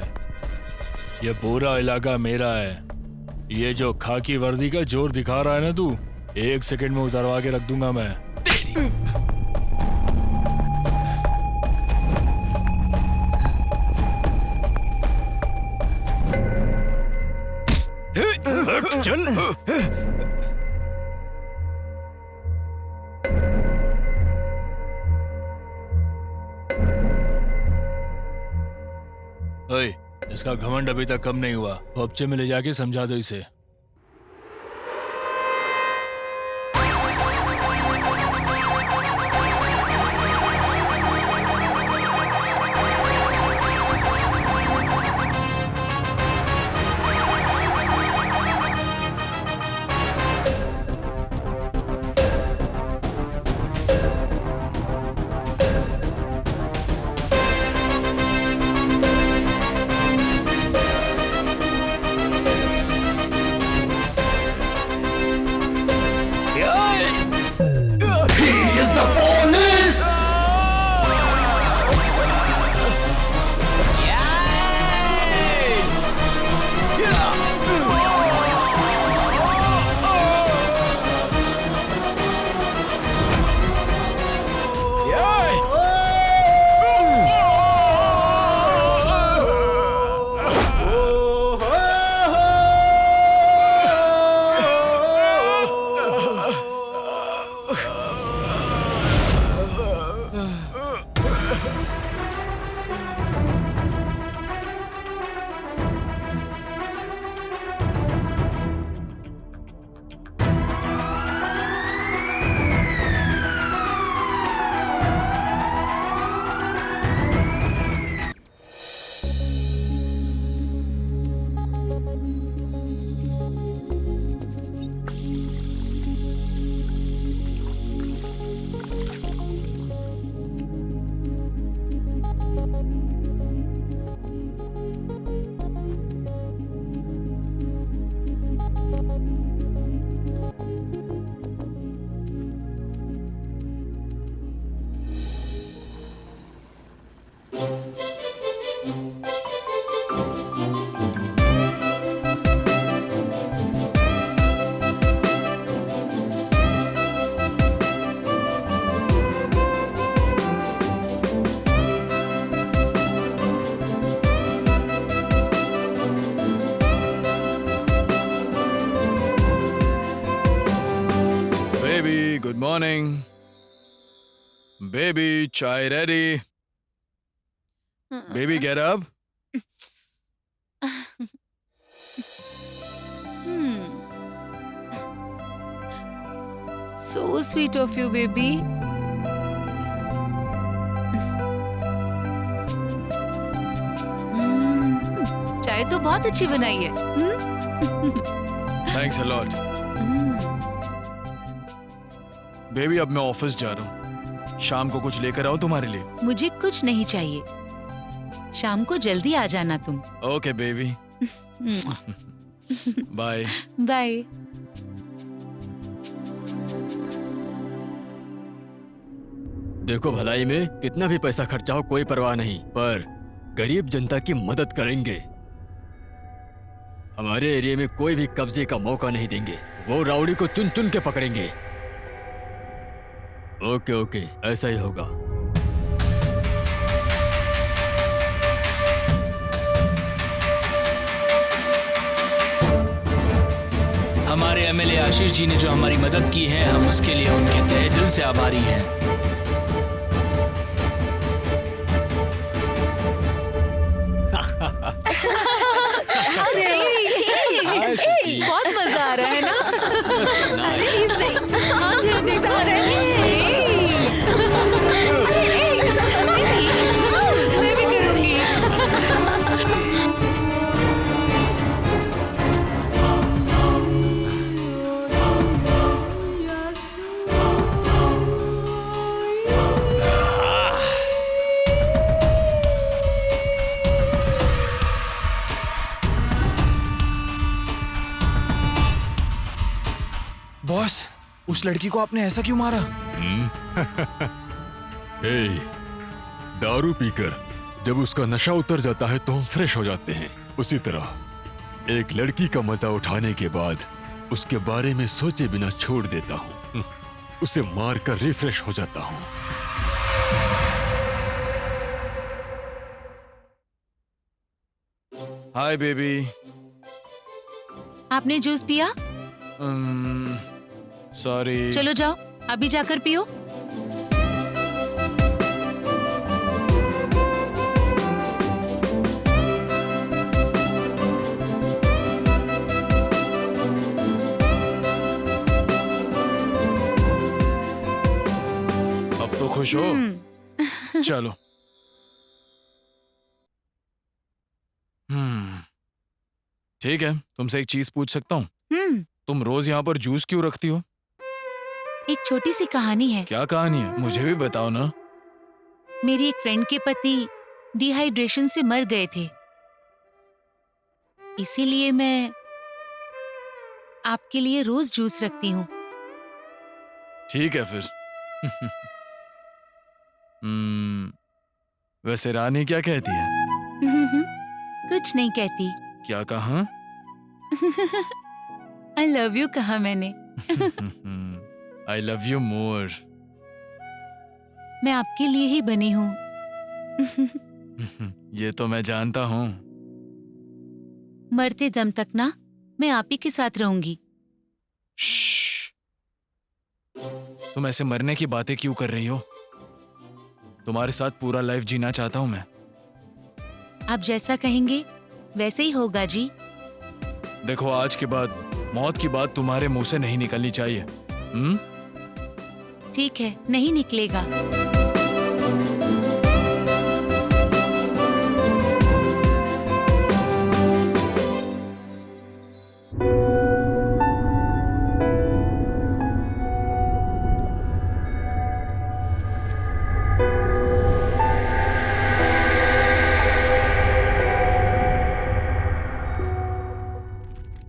ये पूरा इलाका मेरा है। ये जो खाकी वर्दी का जोर दिखा रहा है ना तू, 1 सेकंड में उतरवा के रख दूंगा मैं। चल। ओए, इसका घमंड अभी तक कम नहीं हुआ। बच्चे में ले जाके समझा दो इसे। मॉर्निंग बेबी, चाय ready. Baby get up. So sweet of you, baby. चाय तो बहुत अच्छी बनाई है। Thanks a lot. बेबी अब मैं ऑफिस जा रहा हूँ, शाम को कुछ लेकर आओ तुम्हारे लिए। मुझे कुछ नहीं चाहिए, शाम को जल्दी आ जाना तुम। Okay baby, bye. बाय। देखो, भलाई में कितना भी पैसा खर्चा हो कोई परवाह नहीं, पर गरीब जनता की मदद करेंगे। हमारे एरिया में कोई भी कब्जे का मौका नहीं देंगे। वो राउडी को चुन चुन के पकड़ेंगे। ओके ओके, ऐसा ही होगा। हमारे एमएलए आशीष जी ने जो हमारी मदद की है, हम उसके लिए उनके तहे दिल से आभारी हैं। बहुत मजा आ रहा है ना? प्लीज नहीं, हाँ ध्यान नहीं आ रहा है। मैं भी करूंगी। बॉस, उस लड़की को आपने ऐसा क्यों मारा? हे, दारू पीकर जब उसका नशा उतर जाता है तो हम फ्रेश हो जाते हैं। उसी तरह एक लड़की का मजा उठाने के बाद उसके बारे में सोचे बिना छोड़ देता हूँ। उसे मारकर रिफ्रेश हो जाता हूँ। Hi baby. आपने जूस पिया? सॉरी। चलो जाओ, अभी जाकर पियो। अब तो खुश हो? चलो। ठीक है, तुमसे एक चीज पूछ सकता हूँ? तुम रोज यहाँ पर जूस क्यों रखती हो? एक छोटी सी कहानी है। क्या कहानी है? मुझे भी बताओ ना। मेरी एक फ्रेंड के पति डिहाइड्रेशन से मर गए थे, इसीलिए मैं आपके लिए रोज जूस रखती हूँ। ठीक है फिर। वैसे रानी क्या कहती है? कुछ नहीं कहती। क्या कहा? आई लव यू कहा मैंने। I love you more. मैं आपके लिए ही बनी हूँ। ये तो मैं जानता हूँ। मरते दम तक ना मैं आप ही के साथ रहूंगी। तुम ऐसे मरने की बातें क्यों कर रही हो? तुम्हारे साथ पूरा लाइफ जीना चाहता हूँ मैं। आप जैसा कहेंगे वैसे ही होगा जी। देखो, आज के बाद मौत की बात तुम्हारे मुंह से नहीं निकलनी चाहिए। ठीक है, नहीं निकलेगा।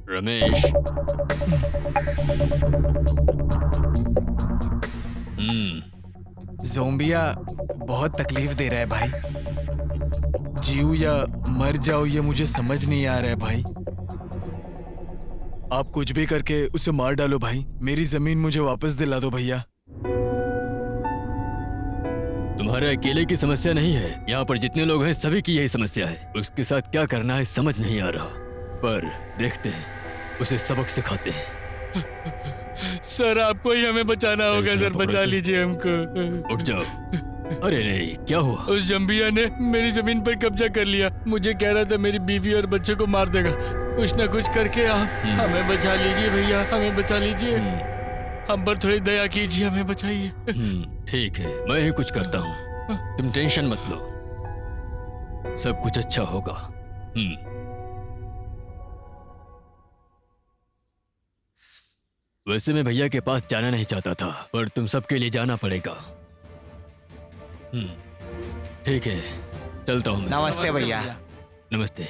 रमेश, ज़ोंबिया बहुत तकलीफ दे रहा है भाई। जीऊं या मर जाओ ये मुझे समझ नहीं आ रहा है भाई। आप कुछ भी करके उसे मार डालो भाई। मेरी जमीन मुझे वापस दिला दो भैया। तुम्हारे अकेले की समस्या नहीं है, यहाँ पर जितने लोग हैं सभी की यही समस्या है। उसके साथ क्या करना है समझ नहीं आ रहा, पर देखते हैं, उसे सबक सिखाते हैं। सर आपको ही हमें बचाना होगा सर, बचा लीजिए हमको। उठ जाओ। अरे नहीं, क्या हुआ? उस जंबिया ने मेरी जमीन पर कब्जा कर लिया। मुझे कह रहा था मेरी बीवी और बच्चे को मार देगा। कुछ ना कुछ करके आप हमें बचा लीजिए भैया, हमें बचा लीजिए। हम पर थोड़ी दया कीजिए, हमें बचाइए। ठीक है, मैं ही कुछ करता हूँ, तुम टेंशन मत लो, सब कुछ अच्छा होगा। वैसे मैं भैया के पास जाना नहीं चाहता था, पर तुम सबके लिए जाना पड़ेगा। ठीक है, चलता हूँ मैं। नमस्ते भैया। नमस्ते।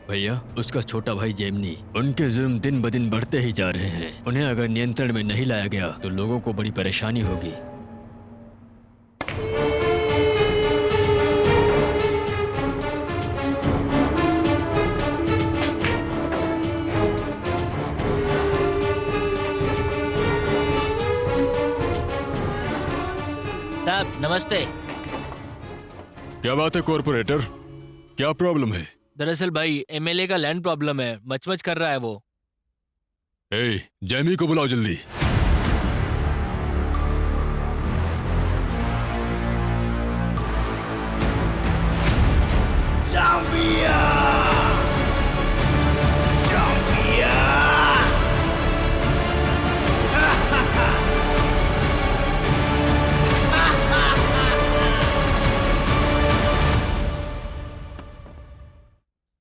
भैया, उसका छोटा भाई जेमनी, उनके जुर्म दिन ब दिन बढ़ते ही जा रहे हैं। उन्हें अगर नियंत्रण में नहीं लाया गया तो लोगों को बड़ी परेशानी होगी। साहब नमस्ते। क्या बात है कॉर्पोरेटर, क्या प्रॉब्लम है? दरअसल भाई एमएलए का लैंड प्रॉब्लम है, मच कर रहा है वो। ए, जैमी को बुलाओ जल्दी।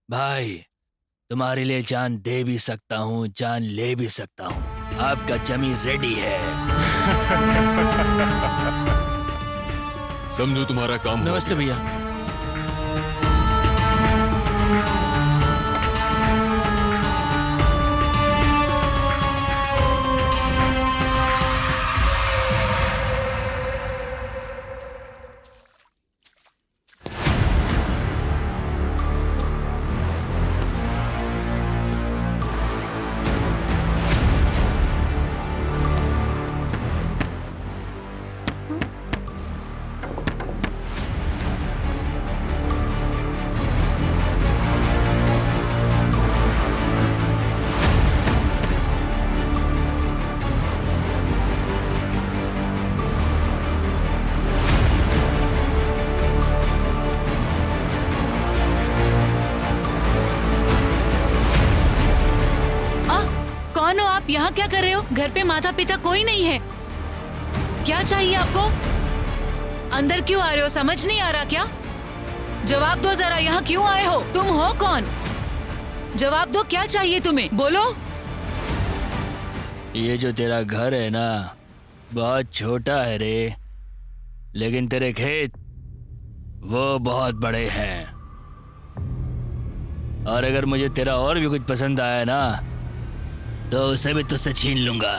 भाई तुम्हारे लिए जान दे भी सकता हूँ, जान ले भी सकता हूँ। आपका जमीन रेडी है। समझो तुम्हारा काम हो नमस्ते गया। भैया। कौन हो आप? यहाँ क्या कर रहे हो? घर पे माता पिता कोई नहीं है। क्या चाहिए आपको? अंदर क्यों आ रहे हो? समझ नहीं आ रहा क्या? जवाब दो जरा, यहाँ क्यों आए हो? तुम हो कौन? जवाब दो, क्या चाहिए तुम्हें? बोलो। ये जो तेरा घर है ना, बहुत छोटा है रे, लेकिन तेरे खेत वो बहुत बड़े हैं। और अगर मुझे तेरा और भी कुछ पसंद आया ना तो उसे भी तुझसे छीन लूंगा,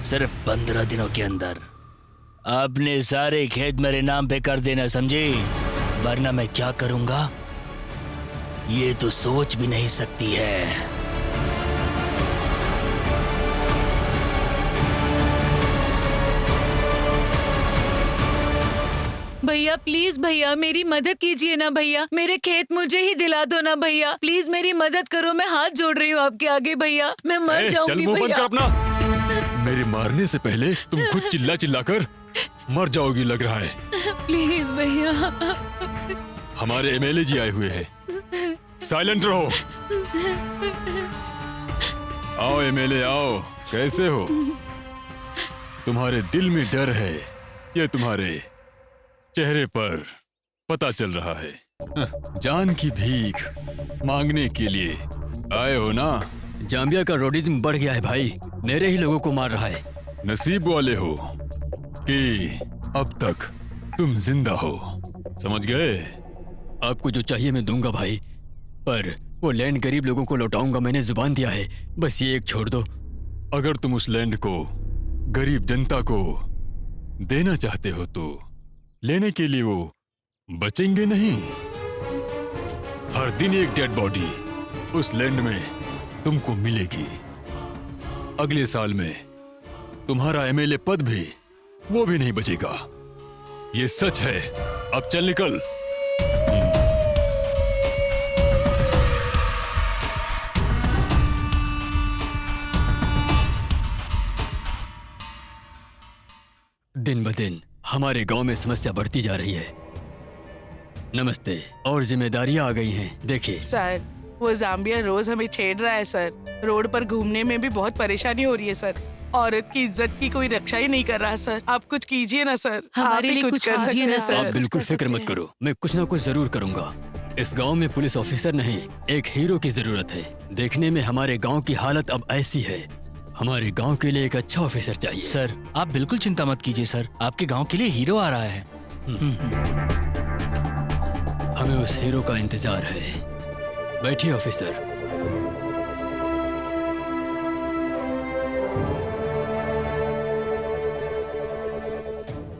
सिर्फ 15 दिनों के अंदर। अपने सारे खेत मेरे नाम पे कर देना, समझी? वरना मैं क्या करूंगा ये तो सोच भी नहीं सकती है। भैया प्लीज, भैया मेरी मदद कीजिए ना भैया, मेरे खेत मुझे ही दिला दो ना भैया, प्लीज मेरी मदद करो, मैं हाथ जोड़ रही हूँ आपके आगे भैया, मैं मर जाऊंगी चल मुंह बंद भैया। कर अपना। मेरे मारने से पहले तुम खुद चिल्ला चिल्ला कर मर जाओगी लग रहा है। प्लीज भैया। हमारे एमएलए जी आए हुए हैं, साइलेंट रहो। आओ एमएलए आओ, कैसे हो? तुम्हारे दिल में डर है, ये तुम्हारे चेहरे पर पता चल रहा है। जान की भीख मांगने के लिए आए हो ना? जाम्बिया का रोडिज्म बढ़ गया है भाई, मेरे ही लोगों को मार रहा है। नसीब वाले हो कि अब तक तुम जिंदा हो, समझ गए? आपको जो चाहिए मैं दूंगा भाई, पर वो लैंड गरीब लोगों को लौटाऊंगा, मैंने जुबान दिया है, बस ये एक छोड़ दो। अगर तुम उस लैंड को गरीब जनता को देना चाहते हो तो लेने के लिए वो बचेंगे नहीं। हर दिन एक डेड बॉडी उस लैंड में तुमको मिलेगी। अगले साल में तुम्हारा एमएलए पद भी वो भी नहीं बचेगा। ये सच है, अब चल निकल। दिन ब दिन हमारे गांव में समस्या बढ़ती जा रही है। नमस्ते। और जिम्मेदारियां आ गई हैं। देखिए सर, वो जाम्बिया रोज हमें छेड़ रहा है सर। रोड पर घूमने में भी बहुत परेशानी हो रही है सर। औरत की इज्जत की कोई रक्षा ही नहीं कर रहा सर। आप कुछ कीजिए ना सर। हमारे आप ही लिए कुछ कर कीजिए सकते ना हैं, सर। आप बिल्कुल फिक्र मत करो, मैं कुछ ना कुछ जरूर करूंगा। इस गांव में पुलिस ऑफिसर नहीं, एक हीरो की जरूरत है। देखने में हमारे गांव की हालत अब ऐसी है, हमारे गांव के लिए एक अच्छा ऑफिसर चाहिए। सर आप बिल्कुल चिंता मत कीजिए सर, आपके गांव के लिए हीरो आ रहा है। हमें उस हीरो का इंतजार है। बैठिए ऑफिसर।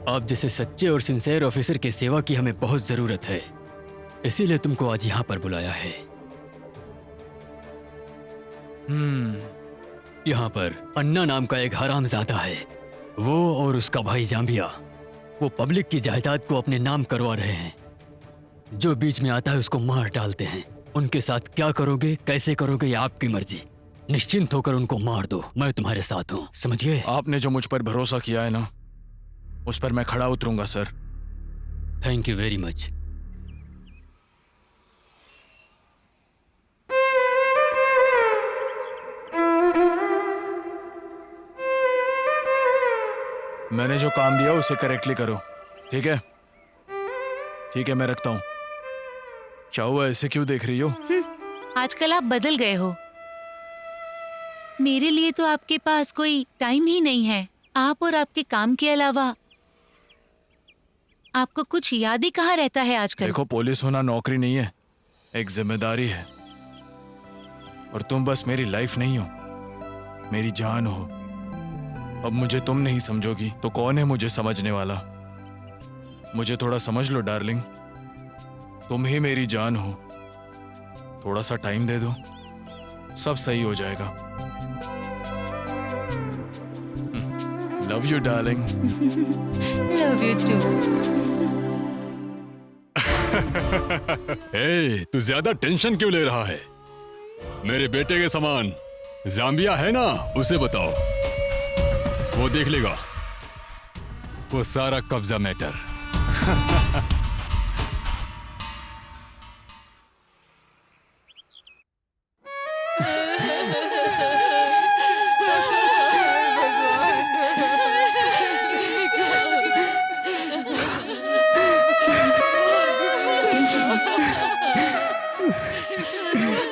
आप जैसे सच्चे और सिंसियर ऑफिसर की सेवा की हमें बहुत जरूरत है, इसीलिए तुमको आज यहाँ पर बुलाया है। यहाँ पर अन्ना नाम का एक हरामजादा है। वो और उसका भाई जाम्बिया, वो पब्लिक की जायदाद को अपने नाम करवा रहे हैं। जो बीच में आता है उसको मार डालते हैं। उनके साथ क्या करोगे, कैसे करोगे, ये आपकी मर्जी। निश्चिंत होकर उनको मार दो, मैं तुम्हारे साथ हूँ, समझिए। आपने जो मुझ पर भरोसा किया है ना, उस पर मैं खड़ा उतरूंगा sir. Thank you very much. मैंने जो काम दिया उसे करेक्टली करो, ठीक है? ठीक है, मैं रखता हूँ। क्या हुआ, ऐसे क्यों देख रही हो? आजकल आप बदल गए हो। मेरे लिए तो आपके पास कोई टाइम ही नहीं है। आप और आपके काम के अलावा आपको कुछ याद ही कहाँ रहता है आजकल। देखो, पुलिस होना नौकरी नहीं है, एक जिम्मेदारी है। और तुम बस मेरी लाइफ नहीं हो, मेरी जान हो। अब मुझे तुम नहीं समझोगी तो कौन है मुझे समझने वाला? मुझे थोड़ा समझ लो डार्लिंग, तुम ही मेरी जान हो। थोड़ा सा टाइम दे दो, सब सही हो जाएगा। Love you darling. Love you too. ए, तू ज्यादा टेंशन क्यों ले रहा है? मेरे बेटे के समान जाम्बिया है ना, उसे बताओ, वो देख लेगा वो सारा कब्जा मैटर।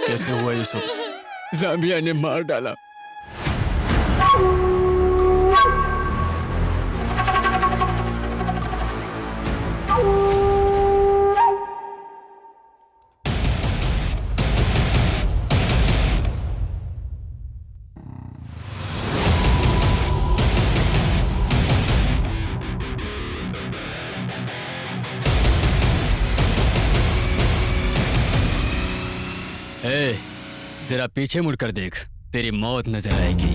कैसे हुआ ये सब? जाम्बिया ने मार डाला। ए, जरा पीछे मुड़कर देख, तेरी मौत नजर आएगी।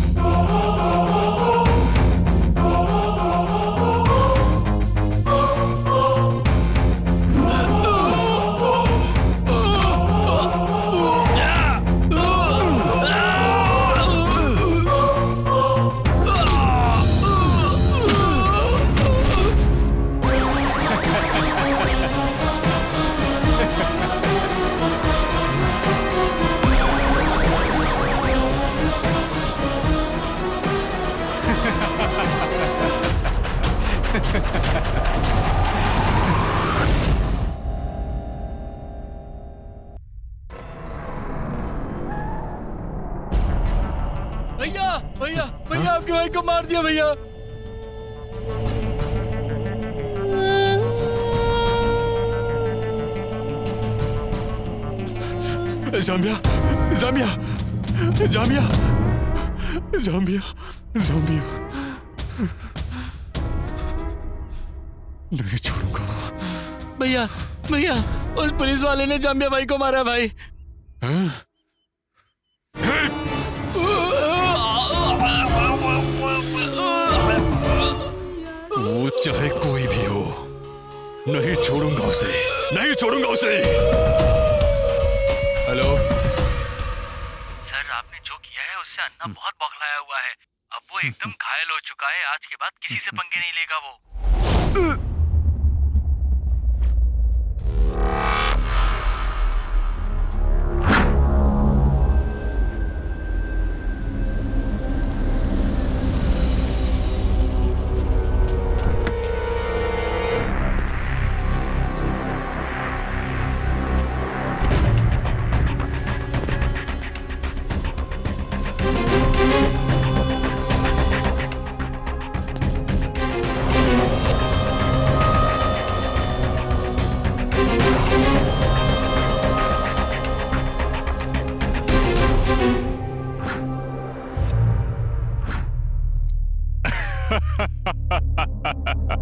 भैया भैया भैया, आपके भाई को मार दिया भैया। Zambia, Zambia, Zambia, Zambia, Zambia, नहीं छोड़ूंगा। भैया भैया, उस पुलिस वाले ने जाम्बिया भाई को मारा भाई। हैं? वो चाहे कोई भी हो, नहीं छोड़ूंगा उसे, नहीं छोड़ूंगा उसे। हेलो, सर, आपने जो किया है उससे अन्ना बहुत बौखलाया हुआ है। अब वो एकदम घायल हो चुका है। आज के बाद किसी से पंगे नहीं लेगा वो।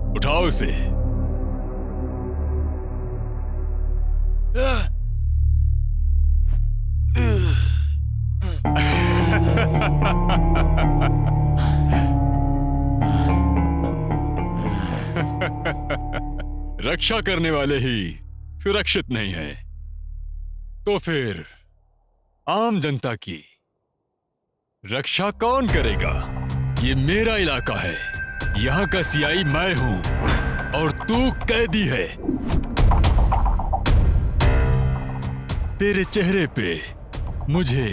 उठाओ उसे। रक्षा करने वाले ही सुरक्षित नहीं है, तो फिर आम जनता की रक्षा कौन करेगा? ये मेरा इलाका है, यहाँ का सीआई मैं हूं और तू कैदी है। तेरे चेहरे पे मुझे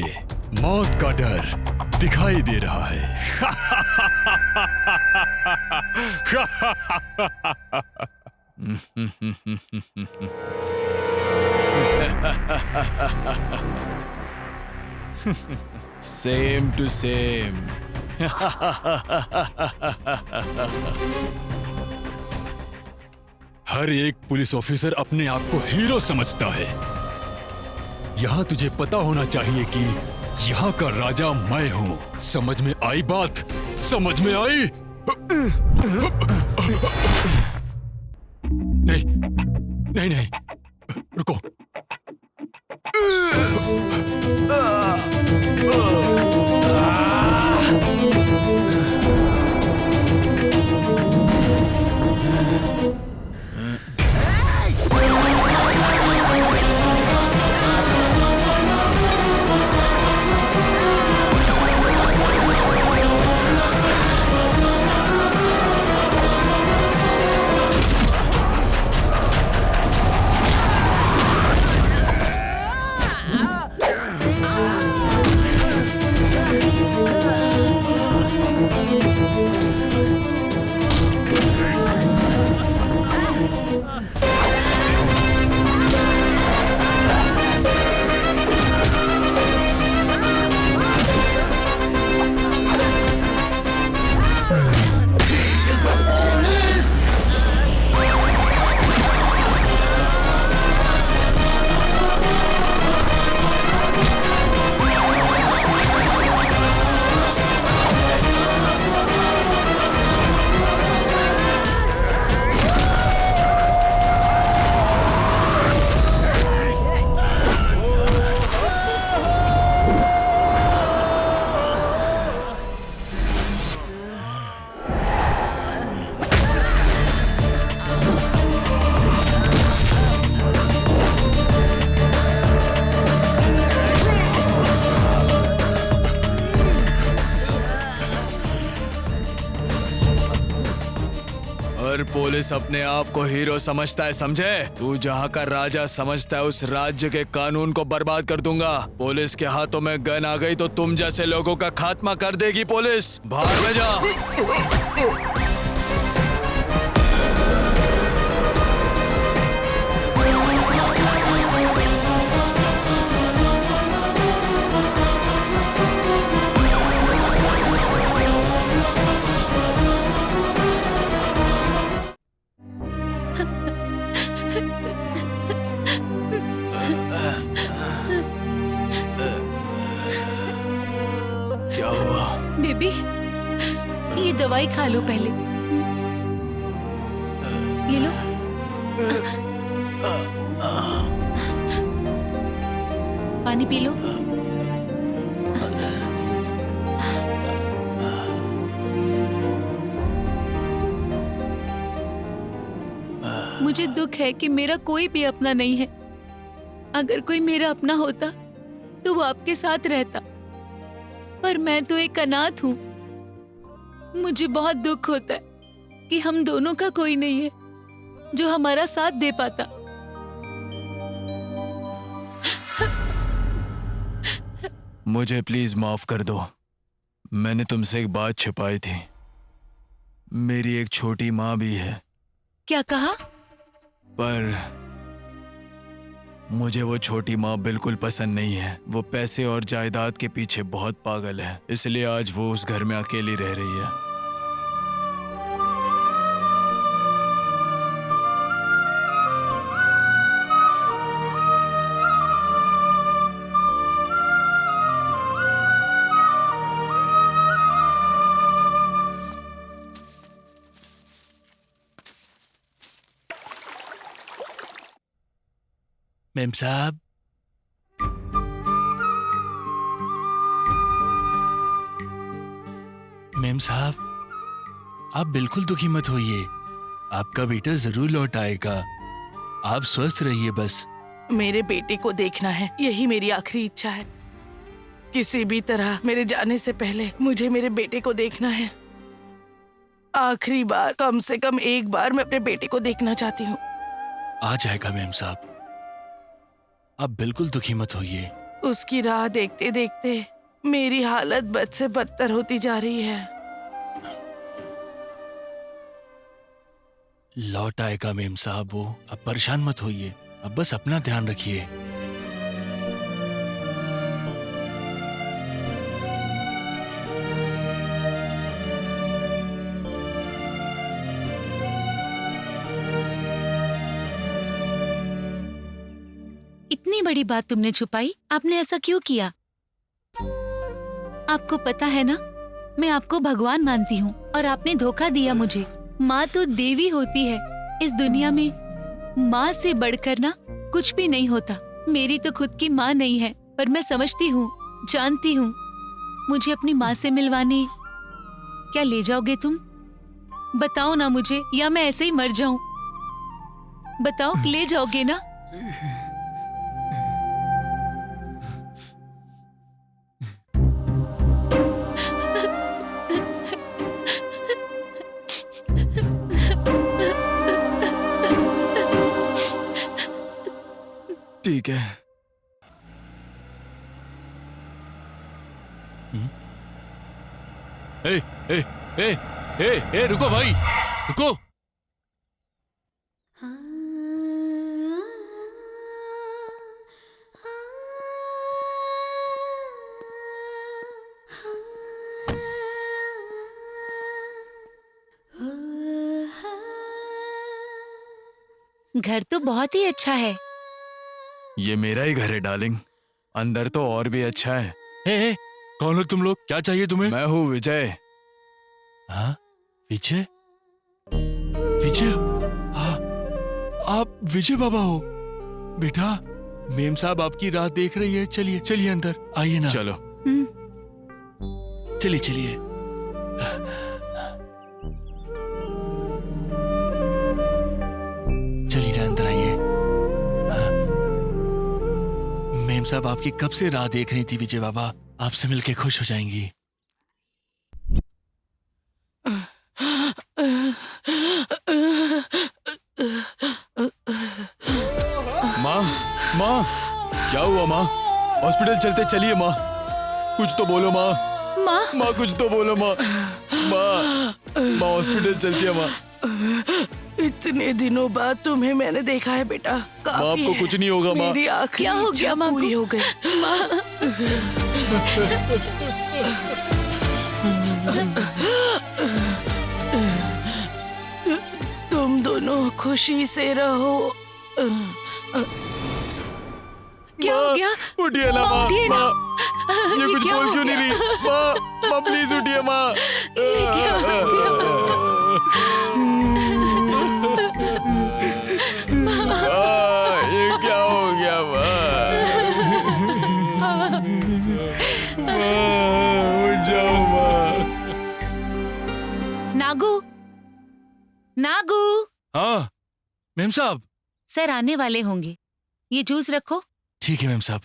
मौत का डर दिखाई दे रहा है। Same to same. हर एक पुलिस ऑफिसर अपने आप को हीरो समझता है। यहां तुझे पता होना चाहिए कि यहाँ का राजा मैं हूं। समझ में आई बात? समझ में आई? नहीं नहीं नहीं, रुको। पुलिस अपने आप को हीरो समझता है, समझे? तू जहाँ का राजा समझता है, उस राज्य के कानून को बर्बाद कर दूंगा। पुलिस के हाथों में गन आ गई तो तुम जैसे लोगों का खात्मा कर देगी पुलिस। बाहर में जा। क्या हुआ? बेबी, ये दवाई खा लो पहले। ये लो। पानी पी लो। मुझे दुख है कि मेरा कोई भी अपना नहीं है। अगर कोई मेरा अपना होता तो वो आपके साथ रहता, पर मैं तो एक अनाथ हूँ। मुझे बहुत दुख होता है कि हम दोनों का कोई नहीं है जो हमारा साथ दे पाता। मुझे प्लीज माफ कर दो। मैंने तुमसे एक बात छिपाई थी। मेरी एक छोटी माँ भी है, क्या कहा? पर मुझे वो छोटी माँ बिल्कुल पसंद नहीं है। वो पैसे और जायदाद के पीछे बहुत पागल है, इसलिए आज वो उस घर में अकेली रह रही है। मेम साहब, मेम साहब, आप बिल्कुल दुखी मत होइए। आपका बेटा जरूर लौट आएगा। आप स्वस्थ रहिए बस। मेरे बेटे को देखना है, यही मेरी आखिरी इच्छा है। किसी भी तरह मेरे जाने से पहले मुझे मेरे बेटे को देखना है। आखिरी बार, कम से कम एक बार मैं अपने बेटे को देखना चाहती हूँ। आ जाएगा मेम साहब, आप बिल्कुल दुखी मत होइए। उसकी राह देखते देखते मेरी हालत बद से बदतर होती जा रही है। लौट आएगा मेम साहब वो, अब परेशान मत होइए। अब बस अपना ध्यान रखिए। इतनी बड़ी बात तुमने छुपाई, आपने ऐसा क्यों किया? आपको पता है ना, मैं आपको भगवान मानती हूँ और आपने धोखा दिया मुझे। माँ तो देवी होती है इस दुनिया में, माँ से बढ़कर ना कुछ भी नहीं होता। मेरी तो खुद की माँ नहीं है, पर मैं समझती हूँ, जानती हूँ। मुझे अपनी माँ से मिलवाने क्या ले जाओगे तुम? बताओ ना मुझे, या मैं ऐसे ही मर जाऊं। बताओ, ले जाओगे ना? ठीक है। ए, ए, ए, ए, ए, रुको भाई, रुको। घर तो बहुत ही अच्छा है। ये मेरा ही घर है डार्लिंग, अंदर तो और भी अच्छा है। ए, कौन हो तुम लोग? क्या चाहिए तुम्हें? मैं हूँ विजय। हाँ, विजय? विजय? हाँ, आप विजय बाबा हो? बेटा, मेम साहब आपकी राह देख रही है। चलिए चलिए अंदर आइए ना। चलो। चलिए चलिए। चलिए ना अंदर आइए। मेम साहब आपकी कब से राह देख रही थी विजय बाबा, आपसे मिलके खुश हो जाएंगी। माँ, माँ, क्या हुआ माँ? हॉस्पिटल चलते चलिए माँ। कुछ तो बोलो माँ। माँ, माँ कुछ तो बोलो माँ। माँ, माँ हॉस्पिटल चलती है माँ। इतने दिनों बाद तुम्हें मैंने देखा है बेटा, काफी माँ आपको है। कुछ नहीं होगा माँ। मेरी आखिरी क्या हो इच्छा गया माँ को? पूरी हो गई। तुम दोनों खुशी से रहो। क्या हो गया? उठिए ना माँ, माँ। उठिए ना। माँ, ये ये कुछ क्या बोल हो क्यों नहीं गया? रही? माँ, माँ प्लीज उठिए माँ। क्या हो गया? माँ, ये क्या हो गया माँ? माँ, उठ जाओ माँ। नागू, नागू, हाँ मेम साहब। सर आने वाले होंगे, ये जूस रखो। ठीक है मेम साहब।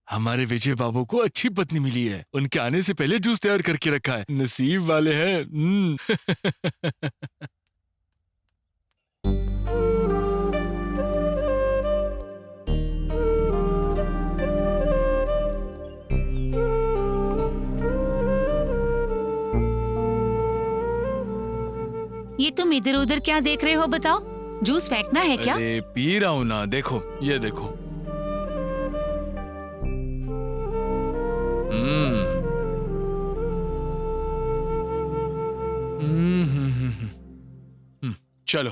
हमारे विजय बाबू को अच्छी पत्नी मिली है। उनके आने से पहले जूस तैयार करके रखा है। नसीब वाले हैं। ये तुम इधर उधर क्या देख रहे हो बताओ? जूस फेंकना है क्या? अरे पी रहा हूँ ना, देखो ये देखो। चलो।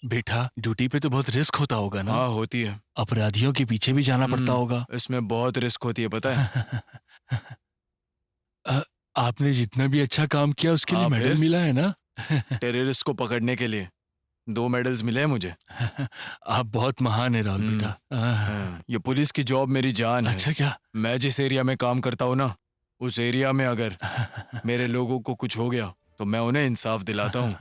बेटा, ड्यूटी पे तो बहुत रिस्क होता होगा ना? हाँ होती है। अपराधियों के पीछे भी जाना पड़ता होगा। इसमें बहुत रिस्क होती है, पता है। आपने जितना भी अच्छा काम किया उसके लिए हाँ, मेडल फिर? मिला है ना? टेररिस्ट को पकड़ने के लिए 2 मेडल्स मिले हैं मुझे। आप बहुत महान है राहुल बेटा। ये पुलिस की जॉब मेरी जान है। अच्छा क्या? मैं जिस एरिया में काम करता हूँ ना, उस एरिया में अगर मेरे लोगों को कुछ हो गया तो मैं उन्हें इंसाफ दिलाता हूँ।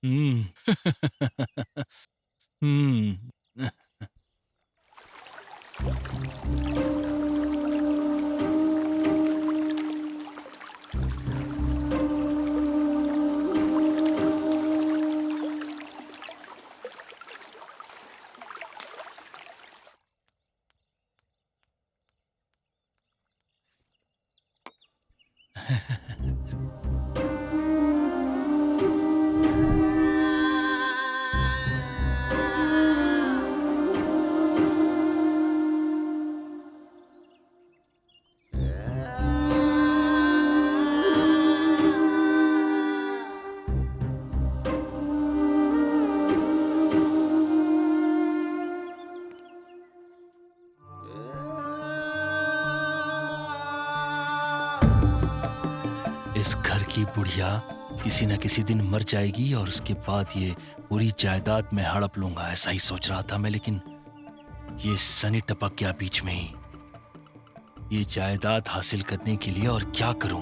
हम्म। हम्म। इस घर की बुढ़िया किसी न किसी दिन मर जाएगी और उसके बाद ये पूरी जायदाद में हड़प लूंगा, ऐसा ही सोच रहा था मैं। लेकिन ये सनी टपक गया बीच में ही। ये जायदाद हासिल करने के लिए और क्या करूं?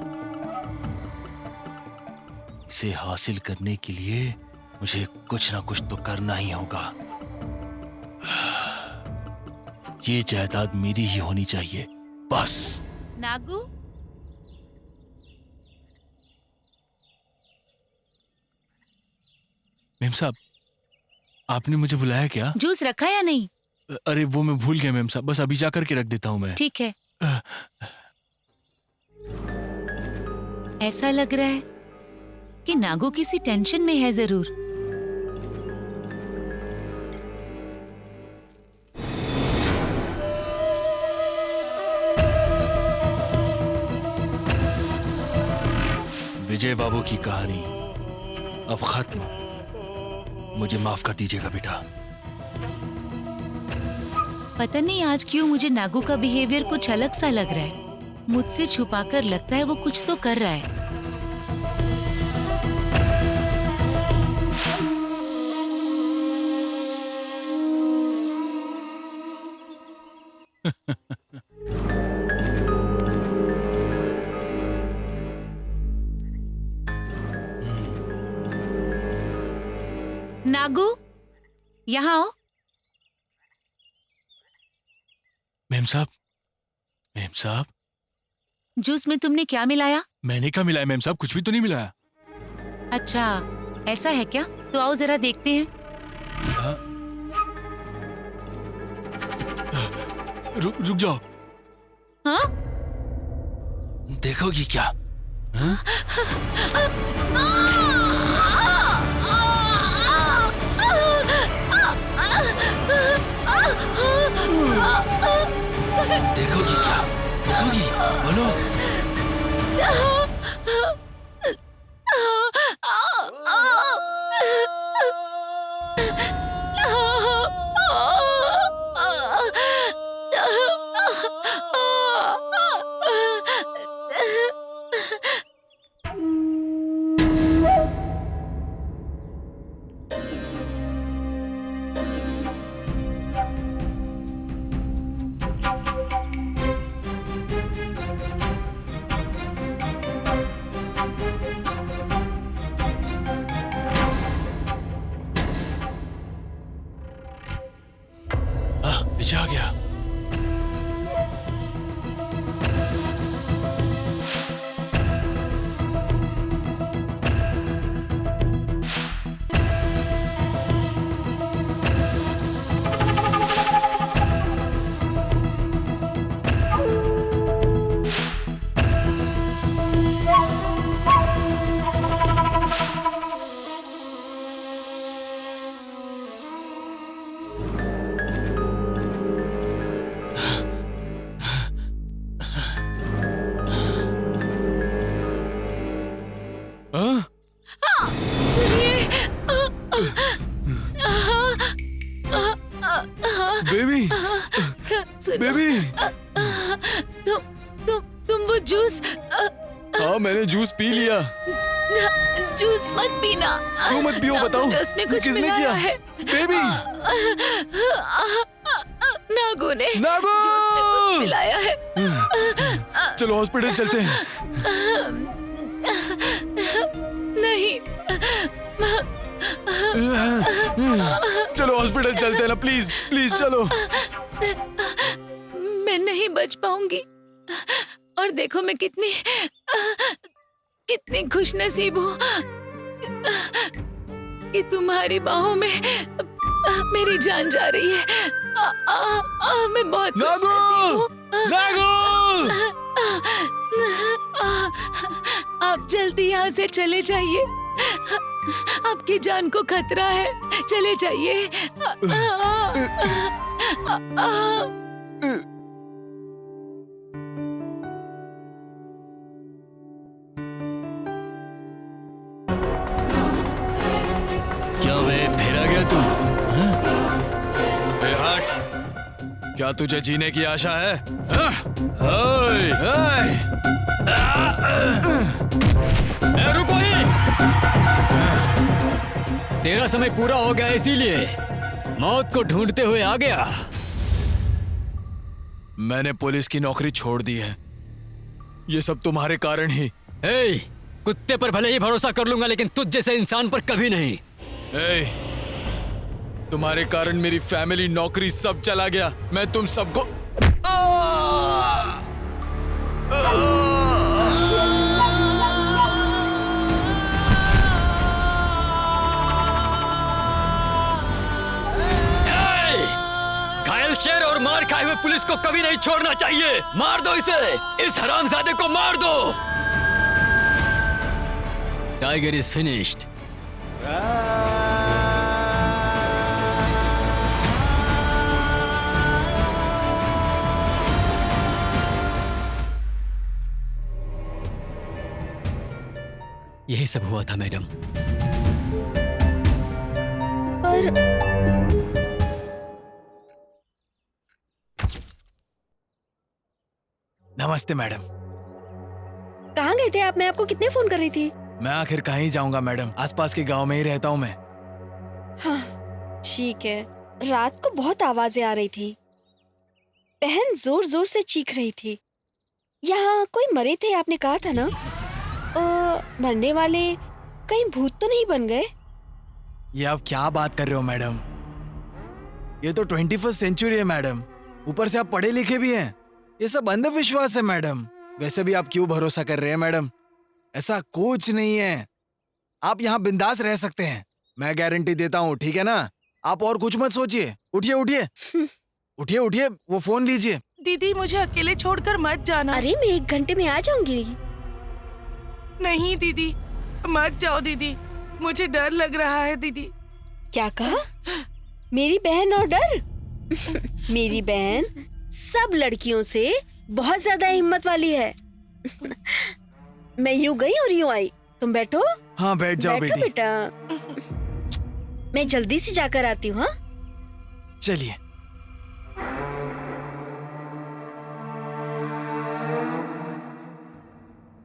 इसे हासिल करने के लिए मुझे कुछ ना कुछ तो करना ही होगा। ये जायदाद मेरी ही होनी चाहिए, बस। नागू, मेम साहब, आपने मुझे बुलाया क्या? जूस रखा या नहीं? अरे वो मैं भूल गया मेम साहब, बस अभी जा करके रख देता हूँ मैं। ठीक है। ऐसा लग रहा है कि नागू किसी टेंशन में है जरूर। विजय बाबू की कहानी अब खत्म। मुझे माफ कर दीजिएगा बेटा। पता नहीं आज क्यों मुझे नागू का बिहेवियर कुछ अलग सा लग रहा है। मुझसे छुपाकर लगता है वो कुछ तो कर रहा है। नागू, यहाँ आओ। मेम साहब, मेम साहब, जूस में तुमने क्या मिलाया? मैंने क्या मिलाया मेम साहब? कुछ भी तो नहीं मिलाया। अच्छा, ऐसा है क्या? तो आओ जरा देखते हैं। रुक जाओ। हाँ? देखोगी क्या? हाँ? देखोगी क्या? देखोगी? बोलो। ये आ गया। सुनिए। बेबी, सुनो। बेबी। तुम वो जूस हाँ, मैंने जूस पी लिया। जूस मत पीना। क्यों मत पियो, बताओ। उसमें कुछ किसने मिलाया किया? है। बेबी। नागू ने नागू! जूस में कुछ मिलाया है। चलो हॉस्पिटल चलते हैं। नहीं, चलो हॉस्पिटल चलते हैं ना, प्लीज प्लीज चलो। मैं नहीं बच पाऊंगी। और देखो मैं कितनी खुशनसीब हूँ कि तुम्हारी बाहों में मेरी जान जा रही है। मैं बहुत खुशनसीब हूँ। नागू! आप जल्दी यहाँ से चले जाइए। आपकी जान को खतरा है। चले जाइए। क्यों बे, फिर आ गया तू? ए हट! क्या तुझे जीने की आशा है? ओए! रुको ही! तेरा समय पूरा हो गया, इसीलिए मौत को ढूंढते हुए आ गया। मैंने पुलिस की नौकरी छोड़ दी है। ये सब तुम्हारे कारण ही। ए, कुत्ते पर भले ही भरोसा कर लूंगा, लेकिन तुझ जैसे इंसान पर कभी नहीं। ए, तुम्हारे कारण मेरी फैमिली, नौकरी सब चला गया। मैं तुम सबको घायल शेर और मार खाए हुए पुलिस को कभी नहीं छोड़ना चाहिए। मार दो इसे, इस हरामजादे को मार दो। Tiger is finished. यही सब हुआ था मैडम। नमस्ते मैडम। कहाँ गए थे आप? मैं आपको कितने फोन कर रही थी। मैं आखिर कहीं जाऊंगा मैडम, आसपास के गांव में ही रहता हूँ मैं। हाँ ठीक है। रात को बहुत आवाजें आ रही थी। बहन जोर जोर से चीख रही थी। यहाँ कोई मरे थे आपने कहा था ना? मरने वाले कहीं भूत तो नहीं बन गए? ये आप क्या बात कर रहे हो मैडम? ये तो 21st सेंचुरी है मैडम। ऊपर से आप पढ़े लिखे भी हैं। ये सब अंधविश्वास है मैडम। वैसे भी आप क्यों भरोसा कर रहे हैं मैडम? ऐसा कुछ नहीं है। आप यहाँ बिंदास रह सकते हैं, मैं गारंटी देता हूँ, ठीक है ना? आप और कुछ मत सोचिए। उठिए उठिए उठिए उठिए, वो फोन लीजिए। दीदी मुझे अकेले छोड़कर मत जाना। अरे मैं 1 घंटे में आ जाऊंगी। नहीं दीदी, मत जाओ दीदी, मुझे डर लग रहा है दीदी। क्या कहा? मेरी बहन और डर? मेरी बहन सब लड़कियों से बहुत ज्यादा हिम्मत वाली है। मैं यूं गई और यूं आई। तुम बैठो। हाँ बैठ जाओ बैठो बेटी। बेटा, मैं जल्दी से जाकर आती हूँ। हाँ चलिए।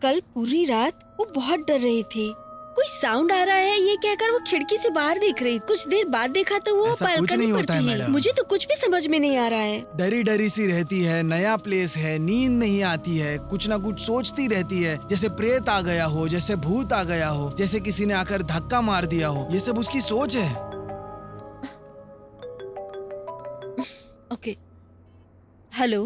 कल पूरी रात वो बहुत डर रही थी। कोई साउंड आ रहा है ये कहकर वो खिड़की से बाहर देख रही। कुछ देर बाद देखा तो वो ऐसा कुछ बालकनी नहीं पर होता है थी। मैडम। मुझे तो कुछ भी समझ में नहीं आ रहा है। डरी डरी सी रहती है, नया प्लेस है, नींद नहीं आती है, कुछ ना कुछ सोचती रहती है, जैसे प्रेत आ गया हो, जैसे भूत आ गया हो, जैसे किसी ने आकर धक्का मार दिया हो। ये सब उसकी सोच है। Okay, hello.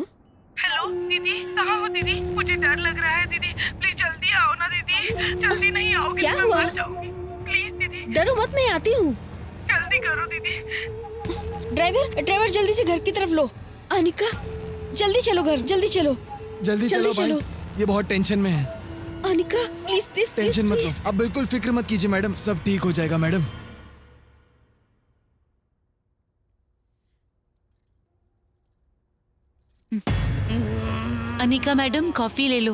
हेलो दीदी, कहाँ हो दीदी? मुझे डर लग रहा है दीदी, प्लीज जल्दी आओ ना दीदी। जल्दी नहीं आओगी क्या तो मैं हुआ? मर जाऊंगी। प्लीज दीदी डरो मत, मैं आती हूँ। जल्दी करो दीदी। ड्राइवर जल्दी से घर की तरफ लो। अनिका जल्दी चलो घर, जल्दी चलो। जल्दी चलो भाई, ये बहुत टेंशन में है। अनिका प्लीज प्लीज टेंशन मत लो, अब बिल्कुल फिक्र मत कीजिए मैडम, सब ठीक हो जाएगा मैडम। अनिका मैडम कॉफी ले लो।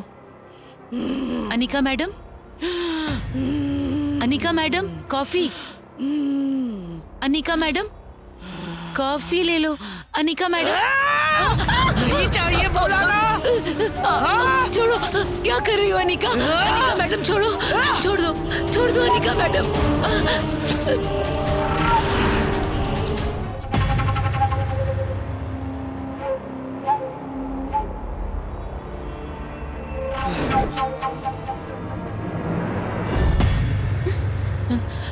Anika madam, Anika madam coffee. Anika madam coffee ले लो। अनिका मैडम। नहीं चाहिए बोला ना। छोड़ो, क्या कर रही हो अनिका? अनिका मैडम छोड़ो, छोड़ दो अनिका मैडम।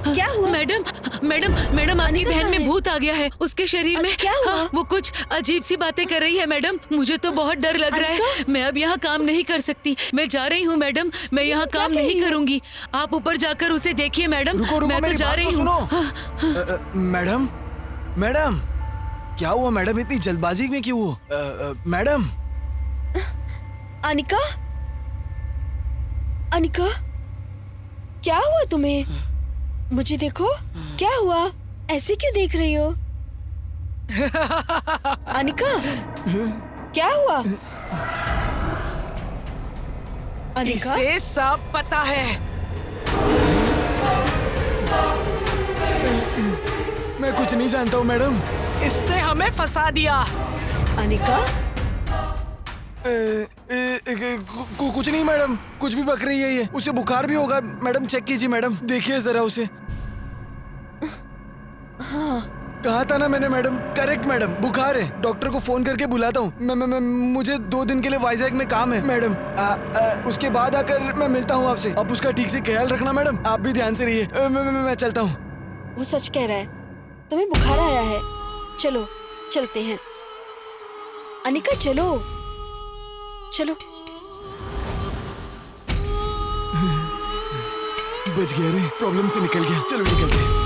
क्या हुआ? मैडम आपकी बहन में भूत आ गया है। उसके शरीर में क्या हुआ? हाँ, वो कुछ अजीब सी बातें कर रही है मैडम। मुझे तो बहुत डर लग रहा है। मैं अब यहाँ काम नहीं कर सकती। मैं जा रही हूँ मैडम, मैं यहाँ काम नहीं करूँगी। आप ऊपर जाकर उसे देखिए मैडम। रुको रुको, मैं तो मेरी जा बात रही तो हूँ। सुनो। मैडम मैडम क्या हुआ मैडम, इतनी जल्दबाजी में क्यों हो? मैडम अनिका, अनिका क्या हुआ तुम्हें? मुझे देखो, क्या हुआ? ऐसे क्यों देख रही हो? अनिका क्या हुआ? अनिका इसे सब पता है। मैं कुछ नहीं जानता हूँ मैडम। इसने हमें फंसा दिया। अनिका कुछ नहीं मैडम, कुछ भी बक रही है ये। उसे बुखार भी होगा मैडम, चेक कीजिए मैडम, देखिए जरा उसे। हाँ कहा था ना मैंने मैडम, करेक्ट मैडम, बुखार है। डॉक्टर को फोन करके बुलाता हूँ। मैं मुझे 2 दिन के लिए वाइजैक में काम है मैडम। उसके बाद आकर मैं मिलता हूँ आपसे। आप उसका ठीक से ख्याल रखना मैडम, आप भी ध्यान से रहिए। मैं चलता हूँ। वो सच कह रहा है, तुम्हें बुखार आया है। चलो चलते हैं। अनिका चलो चलो। बच गया रे, प्रॉब्लम से निकल गया। चलो निकलते हैं।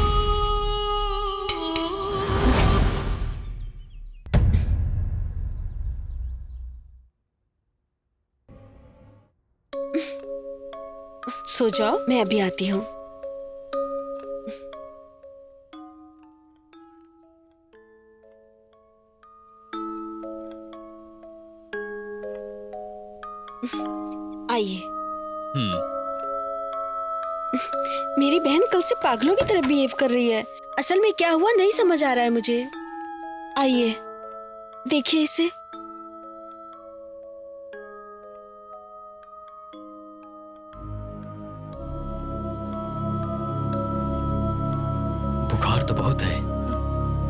सो जाओ, मैं अभी आती हूँ। आइए। मेरी बहन कल से पागलों की तरह बिहेव कर रही है। असल में क्या हुआ नहीं समझ आ रहा है मुझे। आइए देखिए इसे। बुखार तो बहुत है।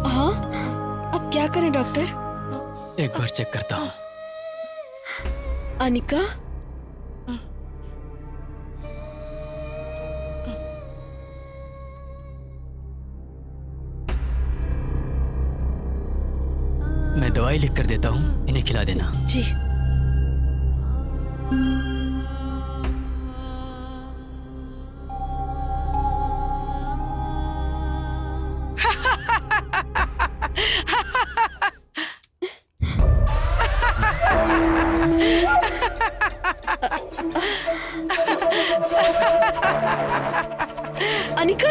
हाँ, अब क्या करें डॉक्टर? एक बार चेक करता हूँ। अनिका मैं दवाई लिख कर देता हूँ, इन्हें खिला देना। जी। अनिका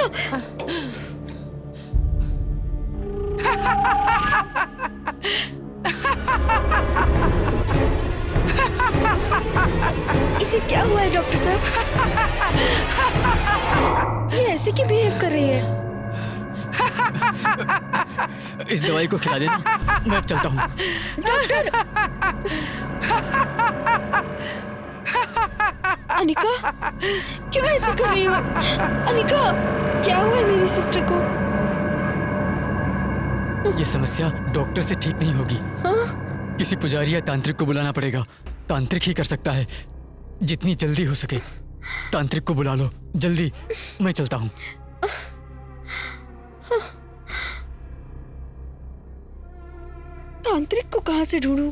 इसे क्या हुआ है डॉक्टर साहब? ये ऐसे क्यों बिहेव कर रही है? इस दवाई को खिला देना, मैं अब चलता हूँ। डॉक्टर अनिका क्यों ऐसे कर रही हो? अनिका क्या हुआ है मेरी सिस्टर को? ये समस्या डॉक्टर से ठीक नहीं होगी। हाँ? किसी पुजारी या तांत्रिक को बुलाना पड़ेगा। तांत्रिक ही कर सकता है। जितनी जल्दी हो सके तांत्रिक को बुला लो, जल्दी। मैं चलता हूँ। तांत्रिक को कहाँ से ढूंढूं?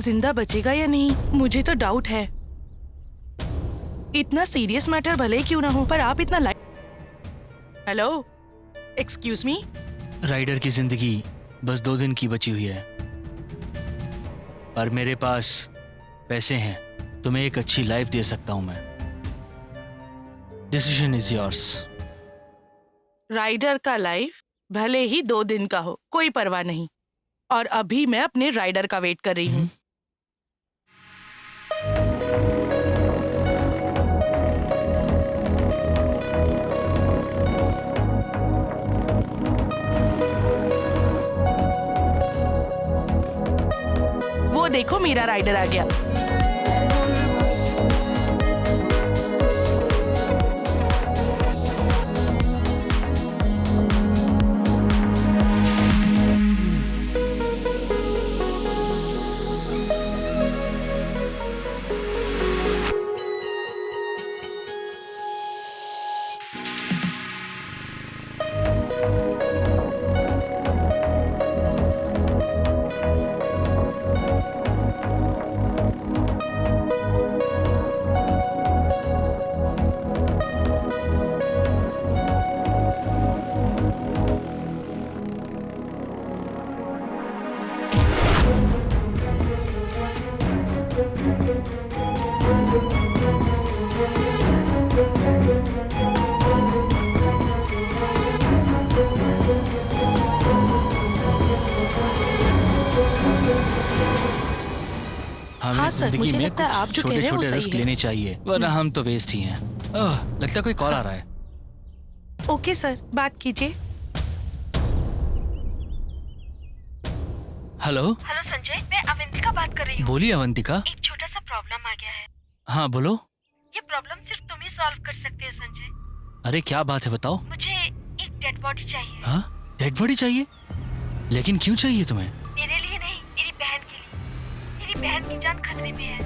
जिंदा बचेगा या नहीं, मुझे तो डाउट है। इतना सीरियस मैटर भले ही क्यों ना हो, पर आप इतना हेलो, एक्सक्यूज मी। राइडर की जिंदगी बस 2 दिन की बची हुई है, पर मेरे पास पैसे हैं, तुम्हें एक अच्छी लाइफ दे सकता हूं मैं। Decision is yours. राइडर का लाइफ भले ही 2 दिन का हो, कोई परवाह नहीं। और अभी मैं अपने राइडर का वेट कर रही हूँ। वो देखो, मेरा राइडर आ गया। हमें सर, जिंदगी मुझे में लगता है आप कुछ जो कह छोटे रहे हैं वो छोटे सही रिस्क है। लेने चाहिए, वरना हम तो वेस्ट ही हैं। लगता है कोई कॉल आ रहा है। ओके सर, बात कीजिए। हेलो हेलो संजय, मैं अवंतिका बात कर रही हूँ। बोलिए अवंतिका। एक छोटा सा प्रॉब्लम आ गया है। हाँ बोलो। ये प्रॉब्लम सिर्फ तुम ही सॉल्व कर सकते हो संजय। अरे क्या बात है, बताओ। मुझे एक डेड बॉडी चाहिए। हाँ, डेड बॉडी चाहिए? लेकिन क्यों चाहिए तुम्हें? मेरे लिए नहीं, मेरी बहन के लिए। मेरी बहन की जान खतरे में है।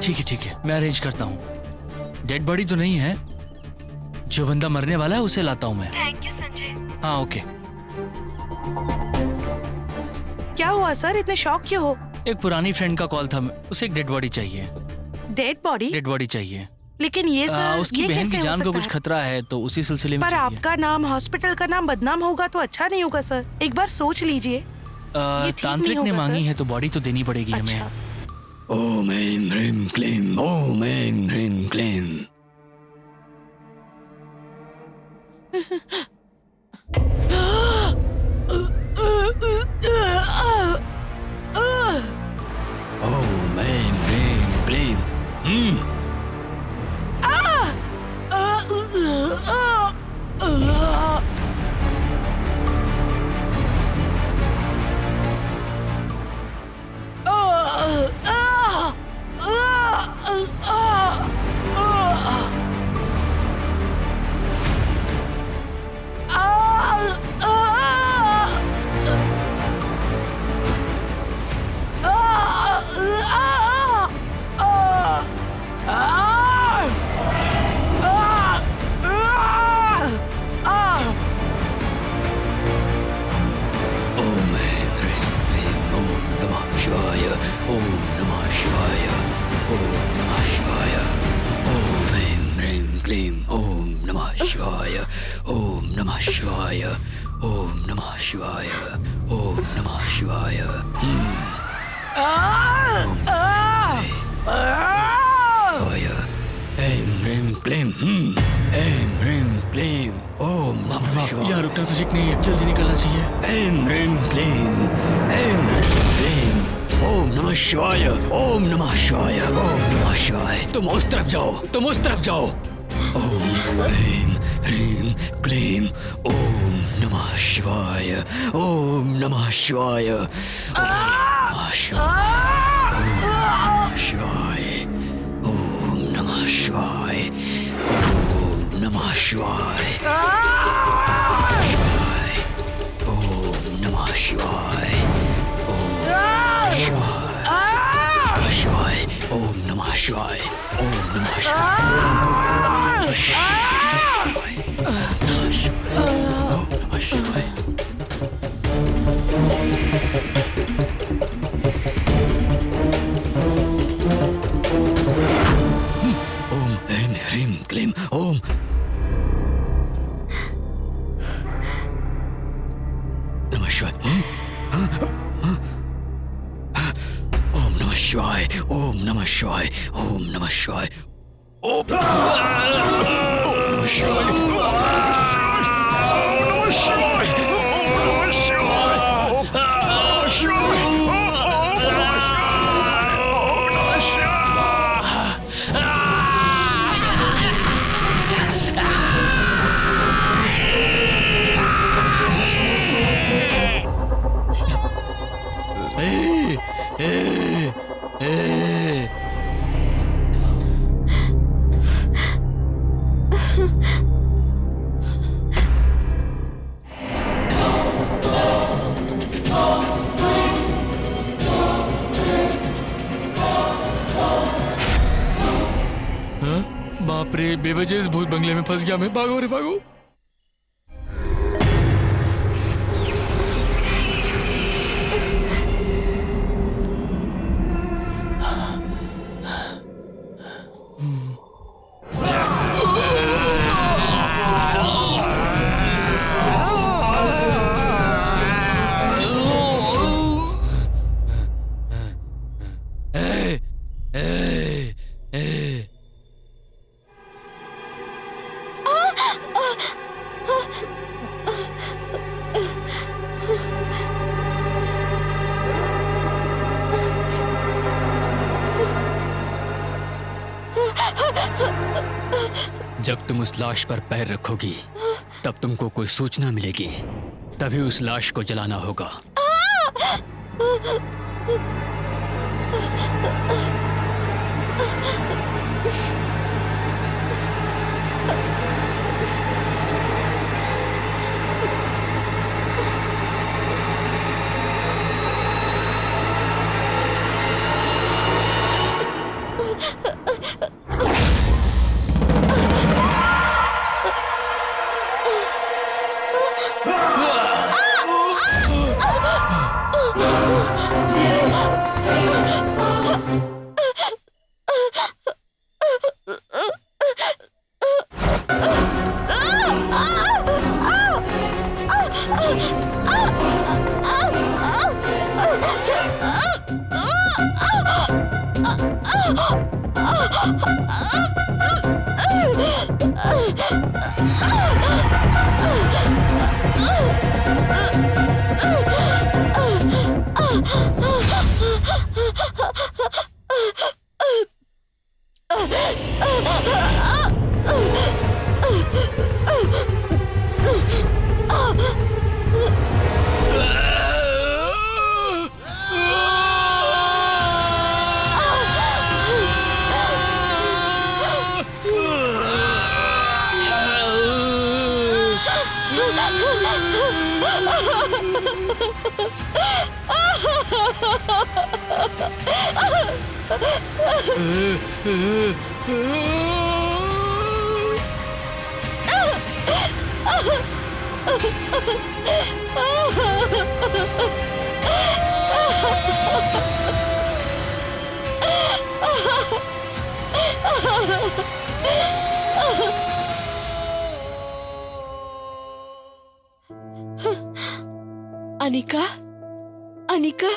ठीक है, मैं अरेंज करता हूँ। डेड बॉडी तो नहीं है, जो बंदा मरने वाला है उसे लाता हूँ मैं। Thank you Sanjay. हाँ ओके। क्या हुआ सर, इतने शॉक क्यों हो? एक पुरानी फ्रेंड का कॉल था, उसे एक डेड बॉडी चाहिए। Dead body? डेड बॉडी चाहिए। लेकिन ये सर, उसकी ये बहन कैसे की हो जान को सकता कुछ है? खतरा है, तो उसी सिलसिले में पर चाहिए। आपका नाम, हॉस्पिटल का नाम बदनाम होगा तो अच्छा नहीं होगा सर। एक बार सोच लीजिए। ये ठीक तांत्रिक नहीं ने होगा, मांगी सर। है तो बॉडी तो देनी पड़ेगी अच्छा। हमें। ओम ऐं ह्रीं क्लीं, ओम ऐं ह्रीं क्लीं। ओम ऐं ह्रीं क्लीं। ओम ऐं ह्रीं क्लीं, ओम नमः शिवाय, ओम नमः शिवाय, ओम नमः शिवाय। ओम ऐं ह्रीं क्लीं, ओम नमः शिवाय, ओम नमः शिवाय, ओम नमः शिवाय, ओम नमः शिवाय। शिवाय। ऐं ह्रीं क्लीं, ऐं ह्रीं क्लीं, ओम नमः शिवाय। यहाँ रुकना तो ठीक नहीं है, जल्दी निकलना चाहिए। ऐं ह्रीं क्लीं, ऐं ह्रीं क्लीं, ओम नमः शिवाय, ओम नमः शिवाय, ओम नमः शिवाय। तुम उस तरफ जाओ, तुम उस तरफ जाओ। ओम ऐं ह्रीं क्लीं, ओम नमः शिवाय, ओम नमः शिवाय, ओम नमः शिवाय, ओम नमः शिवाय, ओम नमः शिवाय, ओम नमः शिवाय, ओम शिवाय, ओम नमः शिवाय, ओम नमः शिवाय, ओम नमः शिवाय। ओम नमः शिवाय। ओम नमः शिवाय। ओम नमः शिवाय। ओम नमः शिवाय। ओम नमः शिवाय। बाप रे, बेवजह इस भूत बंगले में फंस गया मैं। भागो रे भागो। जब तुम उस लाश पर पैर रखोगी तब तुमको कोई सूचना मिलेगी, तभी उस लाश को जलाना होगा। अनिका, अनिका,